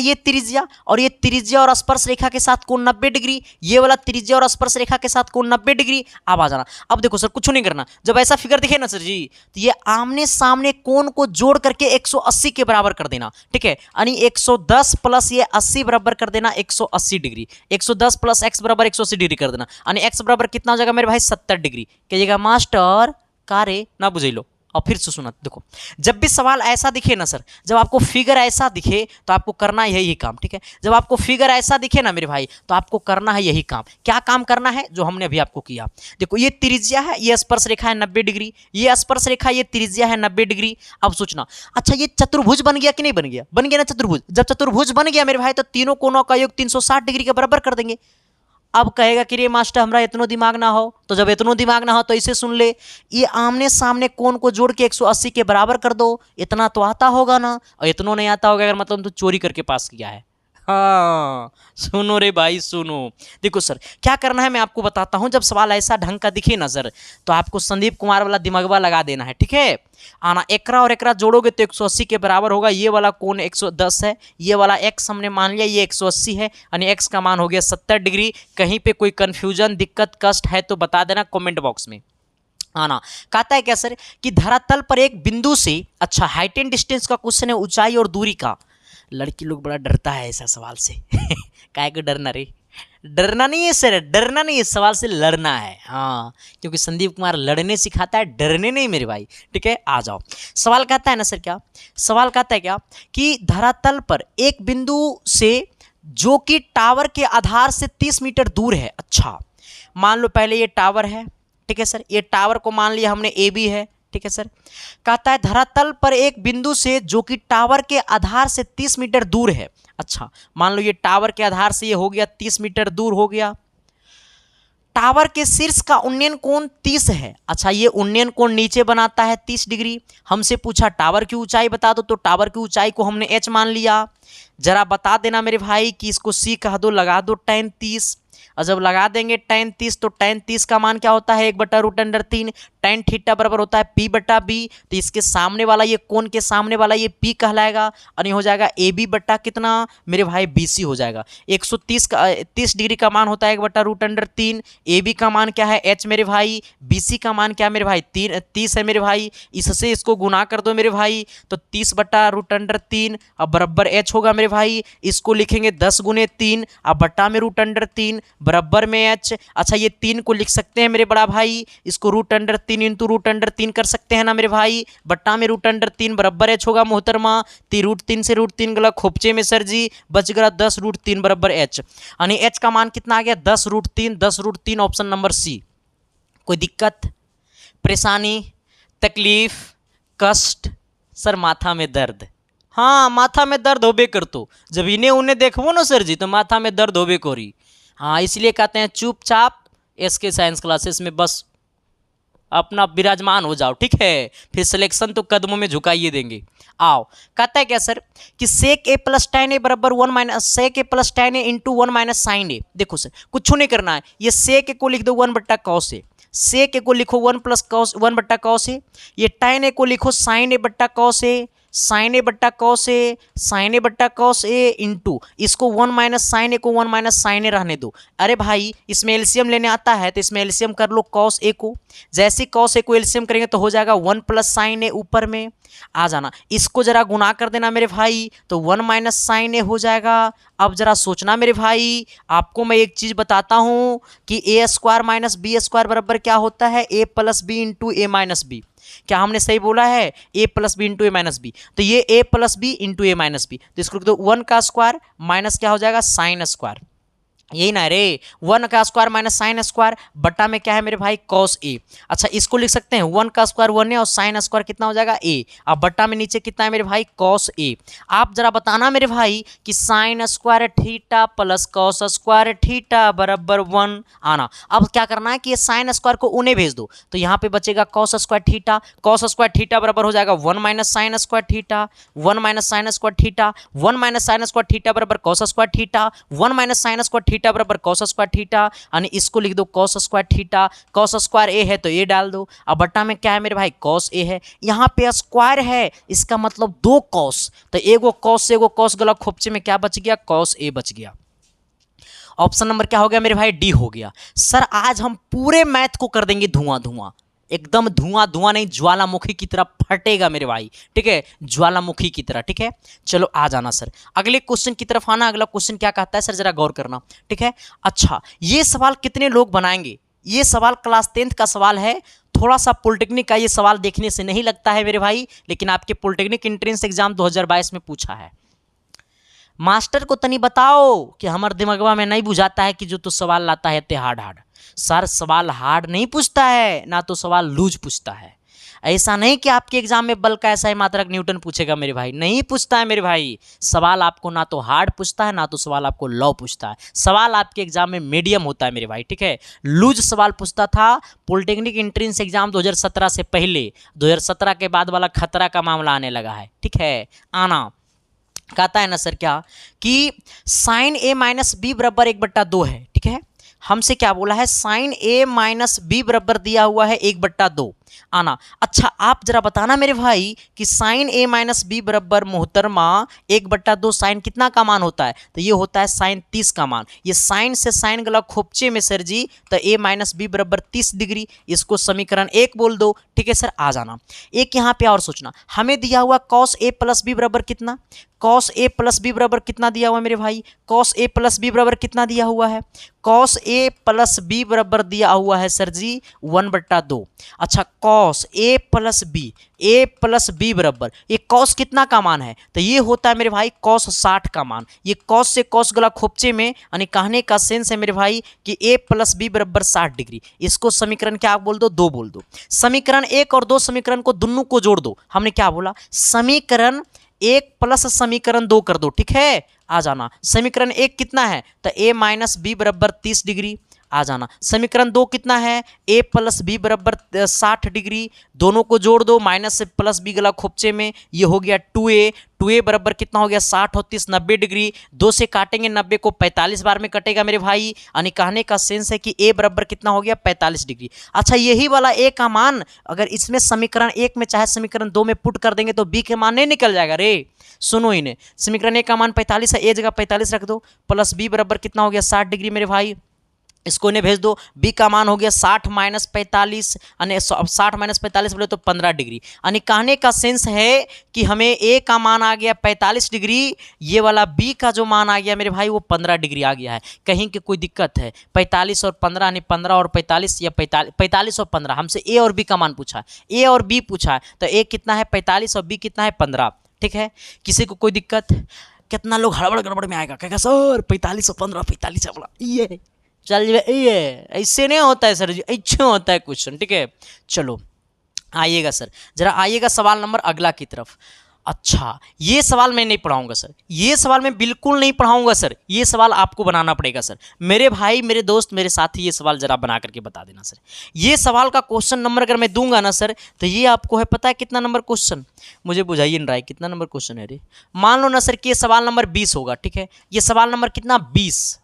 और ये त्रिज्या और स्पर्श रेखा के साथ कोण 90 डिग्री, ये वाला त्रिज्या और स्पर्श रेखा के साथ कोण 90 डिग्री। अब आ जाना। अब देखो सर कुछ नहीं करना, जब ऐसा फिगर दिखे ना सर जी, तो ये आमने सामने कोण को जोड़ करके 180 के बराबर कर देना, ठीक है। यानी 110 प्लस ये 80 बराबर कर देना 180 डिग्री। 110 प्लस x बराबर 180 डिग्री कर देना, यानी x बराबर कितना हो जाएगा मेरे भाई 70 डिग्री। कहिएगा मास्टर कारे ना बुझे लो। और फिर से सुना, देखो जब भी सवाल ऐसा दिखे ना सर, जब आपको फिगर ऐसा दिखे तो आपको करना है यही काम, ठीक है। जब आपको फिगर ऐसा दिखे ना मेरे भाई तो आपको करना है यही काम। क्या काम करना है? जो हमने अभी आपको किया। देखो ये त्रिज्या है, ये स्पर्श रेखा है 90 डिग्री, ये स्पर्श रेखा, ये त्रिज्या है 90 डिग्री। अब सोचना, अच्छा ये चतुर्भुज बन गया कि नहीं बन गया? बन गया ना चतुर्भुज। जब चतुर्भुज बन गया मेरे भाई तो तीनों कोणों का योग 360 डिग्री के बराबर कर देंगे। अब कहेगा कि रे मास्टर हमरा इतनो दिमाग ना हो, तो जब इतनो दिमाग ना हो तो इसे सुन ले, ये आमने सामने कोण को जोड़ के 180 के बराबर कर दो। इतना तो आता होगा ना, और इतनो नहीं आता होगा अगर मतलब तो चोरी करके पास किया है। हाँ सुनो रे भाई सुनो, देखो सर क्या करना है मैं आपको बताता हूं। जब सवाल ऐसा ढंग का दिखे ना सर, तो आपको संदीप कुमार वाला दिमागवा लगा देना है, ठीक है। आना एकरा और एकरा जोड़ोगे तो 180 के बराबर होगा। ये वाला कोण 110 है, ये वाला x हमने मान लिया ये 180 है, यानी x का मान हो गया 70 डिग्री। कहीं पे कोई कंफ्यूजन दिक्कत कष्ट है तो बता देना कमेंट बॉक्स में। आना कहता है क्या सर कि धरातल पर एक बिंदु से, अच्छा हाइट एंड डिस्टेंस का क्वेश्चन है, ऊंचाई और दूरी का। लड़की लोग बड़ा डरता है ऐसा सवाल से काहे को डरना रे? डरना नहीं है सर, डरना नहीं है, सवाल से लड़ना है। हाँ क्योंकि संदीप कुमार लड़ने सिखाता है, डरने नहीं मेरे भाई, ठीक है। आ जाओ, सवाल कहता है ना सर, क्या सवाल कहता है क्या कि धरातल पर एक बिंदु से जो कि टावर के आधार से 30 मीटर दूर है। अच्छा मान लो पहले ये टावर है, ठीक है सर, ये टावर को मान लिया हमने AB है, ठीक है सर। कहता है धरातल पर एक बिंदु से जो कि टावर के आधार से 30 मीटर दूर है। अच्छा मान लो ये टावर के आधार से ये हो गया 30 मीटर दूर हो गया। टावर के शीर्ष का उन्नयन कोण 30 है। अच्छा ये उन्नयन कोण नीचे बनाता है 30 डिग्री। हमसे पूछा टावर की ऊंचाई बता दो, तो टावर की ऊंचाई को हमने h मान लिया। जरा बता देना मेरे भाई कि इसको c कह दो, लगा दो tan 30। और जब लगा देंगे tan 30 तो tan 30 का मान क्या होता है 1/√3। tan थीटा बराबर होता है P/B। तो इसके सामने वाला ये कोण के सामने वाला ये P कहलाएगा, और ये हो जाएगा AB बट्टा कितना मेरे भाई BC हो जाएगा। 130 का 30 डिग्री का मान होता है 1/√3। AB का मान क्या है H मेरे भाई, BC का मान क्या है मेरे भाई 30 है मेरे भाई। इससे इसको गुना कर दो मेरे भाई, तो 30/√3 अब बराबर H होगा मेरे भाई। इसको लिखेंगे 10 × 3 अब बट्टा में √3। बराबर में एच। अच्छा ये 3 को लिख सकते हैं मेरे बड़ा भाई, इसको √3 इंटू √3 कर सकते हैं ना मेरे भाई, बट्टा में √3 बराबर एच होगा मोहतरमा। √3 से √3 गला खोपचे में सर जी, बच गया 10 √3 बराबर एच, यानी एच का मान कितना आ गया 10 √3 ऑप्शन नंबर सी। कोई दिक्कत, परेशानी, तकलीफ, कष्ट? सर माथा में दर्द, हाँ माथा में दर्द होबे कर, तो जब इन्हें उन्हें देखबो ना सर जी तो माथा में दर्द होबे करी। हाँ इसलिए कहते हैं चुपचाप एसके साइंस क्लासेस में बस अपना विराजमान हो जाओ, ठीक है, फिर सिलेक्शन तो कदमों में झुकाइए देंगे। आओ कहता है क्या सर कि सेक ए प्लस tan ए बराबर 1 माइनस सेक ए प्लस tan ए इंटू 1 माइनस साइन ए। देखो सर कुछ नहीं करना है, ये सेक ए को लिख दो 1 बट्टा कॉस ए, सेक ए को लिखो 1 प्लस कॉस 1 बट्टा कॉस ए, ये tan ए को लिखो साइन ए बट्टा कॉस ए, साइन ए बट्टा कॉस ए, साइन ए बट्टा कॉस ए इंटू इसको 1 माइनस साइन ए को 1 माइनस साइन ए रहने दो। अरे भाई इसमें एलसीएम लेने आता है तो इसमें एलसीएम कर लो कॉस ए को, जैसे कॉस ए को एलसीएम करेंगे तो हो जाएगा 1 प्लस साइन ए ऊपर में आ जाना, इसको जरा गुना कर देना मेरे भाई तो 1 माइनस साइन ए हो जाएगा। अब जरा सोचना मेरे भाई, आपको मैं एक चीज बताता हूं कि ए स्क्वायर माइनस बी स्क्वायर बराबर क्या होता है, ए प्लस बी इंटू ए माइनस बी। क्या हमने सही बोला है, ए प्लस बी इंटू ए माइनस बी, तो ये ए प्लस बी इंटू ए माइनस बी, तो इसको लिख दो 1 का स्क्वायर माइनस क्या हो जाएगा साइन स्क्वायर, यही ना रे 1 का स्क्वायर माइनस साइन स्क्वायर बट्टा में क्या है मेरे भाई कॉस ए। अच्छा इसको लिख सकते हैं 1 का स्क्वायर 1 है और साइन स्क्वायर कितना हो जाएगा ए, अब बट्टा में नीचे कितना है मेरे भाई कॉस ए। आप जरा बताना मेरे भाई कि sign square theta plus cos square theta बराबर 1 आना। अब क्या करना है कि ये साइन स्क्वायर को उन्हें भेज दो तो यहाँ पे बचेगा cos square theta, cos square theta बराबर हो जाएगा 1 minus sine square theta, 1 minus sine square theta, 1 minus sine square theta बराबर cos square theta, 1 minus sine square theta बराबर कॉस स्क्वायर थीटा, यानी इसको लिख दो cos square theta, cos square A है तो ए डाल दो, अब बट्टा में क्या है मेरे भाई कॉस ए है, यहाँ पे स्क्वायर है इसका मतलब 2 कॉस, तो एगो कॉस से एगो कॉस गला खोपचे में क्या बच गया कॉस ए बच गया। ऑप्शन नंबर क्या हो गया मेरे भाई डी हो गया। सर आज हम पूरे मैथ को कर देंगे धुआं धुआं, एकदम धुआं धुआं नहीं ज्वालामुखी की तरह फटेगा मेरे भाई, ठीक है, ज्वालामुखी की तरह, ठीक है। चलो आ जाना सर अगले क्वेश्चन की तरफ आना। अगला क्वेश्चन क्या कहता है सर जरा गौर करना, ठीक है। अच्छा ये सवाल कितने लोग बनाएंगे, ये सवाल क्लास 10th का सवाल है, थोड़ा सा पॉलिटेक्निक का ये सवाल देखने से नहीं लगता है मेरे भाई, लेकिन आपके पॉलिटेक्निक एंट्रेंस एग्जाम 2022 में पूछा है। मास्टर को तनी बताओ कि हमारे दिमागवा में नहीं बुझाता है कि जो तो सवाल लाता है ते हार्ड हार्ड। सर सवाल हार्ड नहीं पूछता है ना तो सवाल लूज पूछता है, ऐसा नहीं कि आपके एग्जाम में बल का ऐसा ही मात्रक न्यूटन पूछेगा मेरे भाई, नहीं पूछता है मेरे भाई। सवाल आपको ना तो हार्ड पूछता है ना तो सवाल आपको लॉ पूछता है, सवाल आपके एग्जाम में मीडियम होता है मेरे भाई, ठीक है। लूज सवाल पूछता था पॉलिटेक्निक एंट्रेंस एग्जाम 2017 से पहले, 2017 के बाद वाला खतरा का मामला आने लगा है, ठीक है। आना कहता है ना सर क्या कि साइन ए माइनस बी बराबर 1/2 है, ठीक है। हमसे क्या बोला है साइन ए माइनस बी बराबर दिया हुआ है 1/2 आना। अच्छा आप जरा बताना मेरे भाई कि साइन ए माइनस बी बराबर मोहतरमा 1/2 साइन कितना का मान होता है, तो ये होता है साइन 30 का मान। ये साइन से साइन गला खोपचे में सर जी, तो ए माइनस बी बराबर 30 डिग्री, इसको समीकरण 1 बोल दो, ठीक है सर। आ जाना एक यहाँ पे और सोचना, हमें दिया हुआ कॉस ए प्लस बी बराबर कितना, कॉस ए प्लस बी बराबर कितना दिया हुआ है मेरे भाई, कॉस ए प्लस बी बराबर कितना दिया हुआ है, कॉस ए प्लस बी बराबर दिया हुआ है सर जी 1/2। अच्छा कॉस ए प्लस बी बराबर ये कॉस कितना का मान है, तो ये होता है मेरे भाई कॉस 60 का मान। ये कॉस से कॉस गला खोपचे में यानी कहने का सेंस है मेरे भाई कि ए प्लस बी बराबर 60 डिग्री, इसको समीकरण क्या बोल दो 2 बोल दो। समीकरण 1 और 2 समीकरण को दोनों को जोड़ दो, हमने क्या बोला समीकरण 1 प्लस समीकरण 2 कर दो, ठीक है। आ जाना समीकरण 1 कितना है, तो ए माइनस बी बराबर 30 डिग्री। आ जाना समीकरण 2 कितना है, ए प्लस बी बराबर 60 डिग्री, दोनों को जोड़ दो, माइनस से प्लस बी गला खोपचे में, ये हो गया 2a बराबर कितना हो गया 60 और 30 90 डिग्री, 2 से काटेंगे 90 को 45 बार में कटेगा मेरे भाई, यानी कहने का सेंस है कि a बराबर कितना हो गया 45 डिग्री। अच्छा यही वाला a का मान अगर इसमें समीकरण 1 में चाहे समीकरण 2 में पुट कर देंगे तो b के मान नहीं निकल जाएगा रे। सुनो इन्हें, समीकरण 1 का मान 45 है, a जगह 45 रख दो, प्लस b बराबर कितना हो गया 60 डिग्री मेरे भाई, इसको इन्हें भेज दो। बी का मान हो गया 60 माइनस 45, यानी 60 माइनस 45 बोले तो 15 डिग्री। यानी कहने का सेंस है कि हमें ए का मान आ गया 45 डिग्री, ये वाला बी का जो मान आ गया मेरे भाई वो 15 डिग्री आ गया है। कहीं की कोई दिक्कत है? 45 और 15 यानी 15 और 45 या 45 और 15। हमसे ए और बी का मान पूछा है, ए और बी पूछा है, तो ए कितना है 45 और बी कितना है 15। ठीक है, किसी को कोई दिक्कत? कितना लोग हड़बड़ गड़बड़ में आएगा, कहेगा सर 45 और 15, 45 और 15 ये चल ये ऐसे नहीं होता है सर जी, ऐसे होता है क्वेश्चन। ठीक है, चलो आइएगा सर, जरा आइएगा सवाल नंबर अगला की तरफ। अच्छा, ये सवाल मैं नहीं पढ़ाऊंगा सर, ये सवाल मैं बिल्कुल नहीं पढ़ाऊंगा सर, ये सवाल आपको बनाना पड़ेगा सर। मेरे भाई, मेरे दोस्त, मेरे साथी, ये सवाल जरा बना करके बता देना सर। ये सवाल का क्वेश्चन नंबर अगर मैं दूंगा ना सर, तो ये आपको है पता है कितना नंबर क्वेश्चन? मुझे बुझाइए ना राय, कितना नंबर क्वेश्चन है रे? मान लो ना सर कि ये सवाल नंबर 20 होगा। ठीक है, ये सवाल नंबर कितना? 20।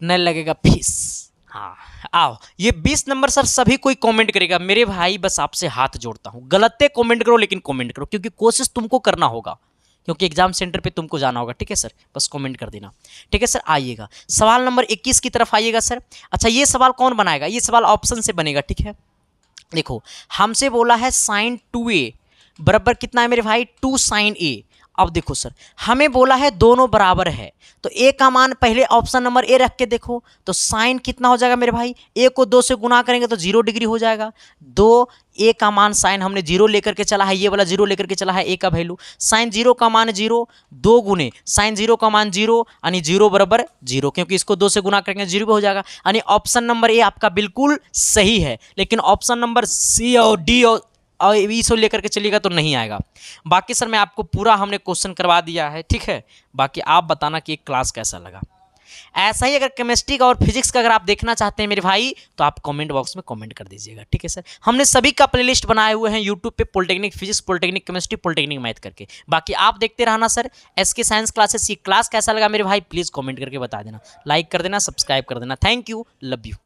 नहीं लगेगा फीस। हाँ आओ, ये 20 नंबर सर सभी कोई कमेंट करेगा। मेरे भाई बस आपसे हाथ जोड़ता हूँ, गलत कमेंट करो लेकिन कमेंट करो, क्योंकि कोशिश तुमको करना होगा, क्योंकि एग्जाम सेंटर पे तुमको जाना होगा। ठीक है सर, बस कमेंट कर देना। ठीक है सर, आइएगा सवाल नंबर 21 की तरफ आइएगा सर। अच्छा, ये सवाल कौन बनाएगा? ये सवाल ऑप्शन से बनेगा। ठीक है, देखो हमसे बोला है साइन 2a बराबर कितना है मेरे भाई? 2 साइन a। अब देखो सर, हमें बोला है दोनों बराबर है, तो ए का मान पहले ऑप्शन नंबर ए रख के देखो, तो साइन कितना हो जाएगा मेरे भाई? ए को 2 से गुना करेंगे तो 0 डिग्री हो जाएगा। 2 ए का मान साइन हमने 0 लेकर के चला है, ये वाला 0 लेकर के चला है ए का वैल्यू। साइन 0 का मान 0, 2 गुने साइन 0 का मान 0, यानी 0 बराबर 0, क्योंकि इसको 2 से गुना करेंगे 0 भी हो जाएगा। यानी ऑप्शन नंबर ए आपका बिल्कुल सही है, लेकिन ऑप्शन नंबर सी और डी और इसको लेकर के चलिएगा तो नहीं आएगा। बाकी सर मैं आपको पूरा हमने क्वेश्चन करवा दिया है। ठीक है, बाकी आप बताना कि क्लास कैसा लगा। ऐसा ही अगर केमिस्ट्री का और फिजिक्स का अगर आप देखना चाहते हैं मेरे भाई, तो आप कमेंट बॉक्स में कमेंट कर दीजिएगा। ठीक है सर, हमने सभी का प्लेलिस्ट बनाए हुए हैं यूट्यूब पे, polytechnic physics, polytechnic chemistry, polytechnic math करके। बाकी आप देखते रहना सर एसके साइंस क्लासेस। ये क्लास कैसा लगा मेरे भाई प्लीज़ कमेंट करके बता देना, लाइक कर देना, सब्सक्राइब कर देना। Thank you, love you.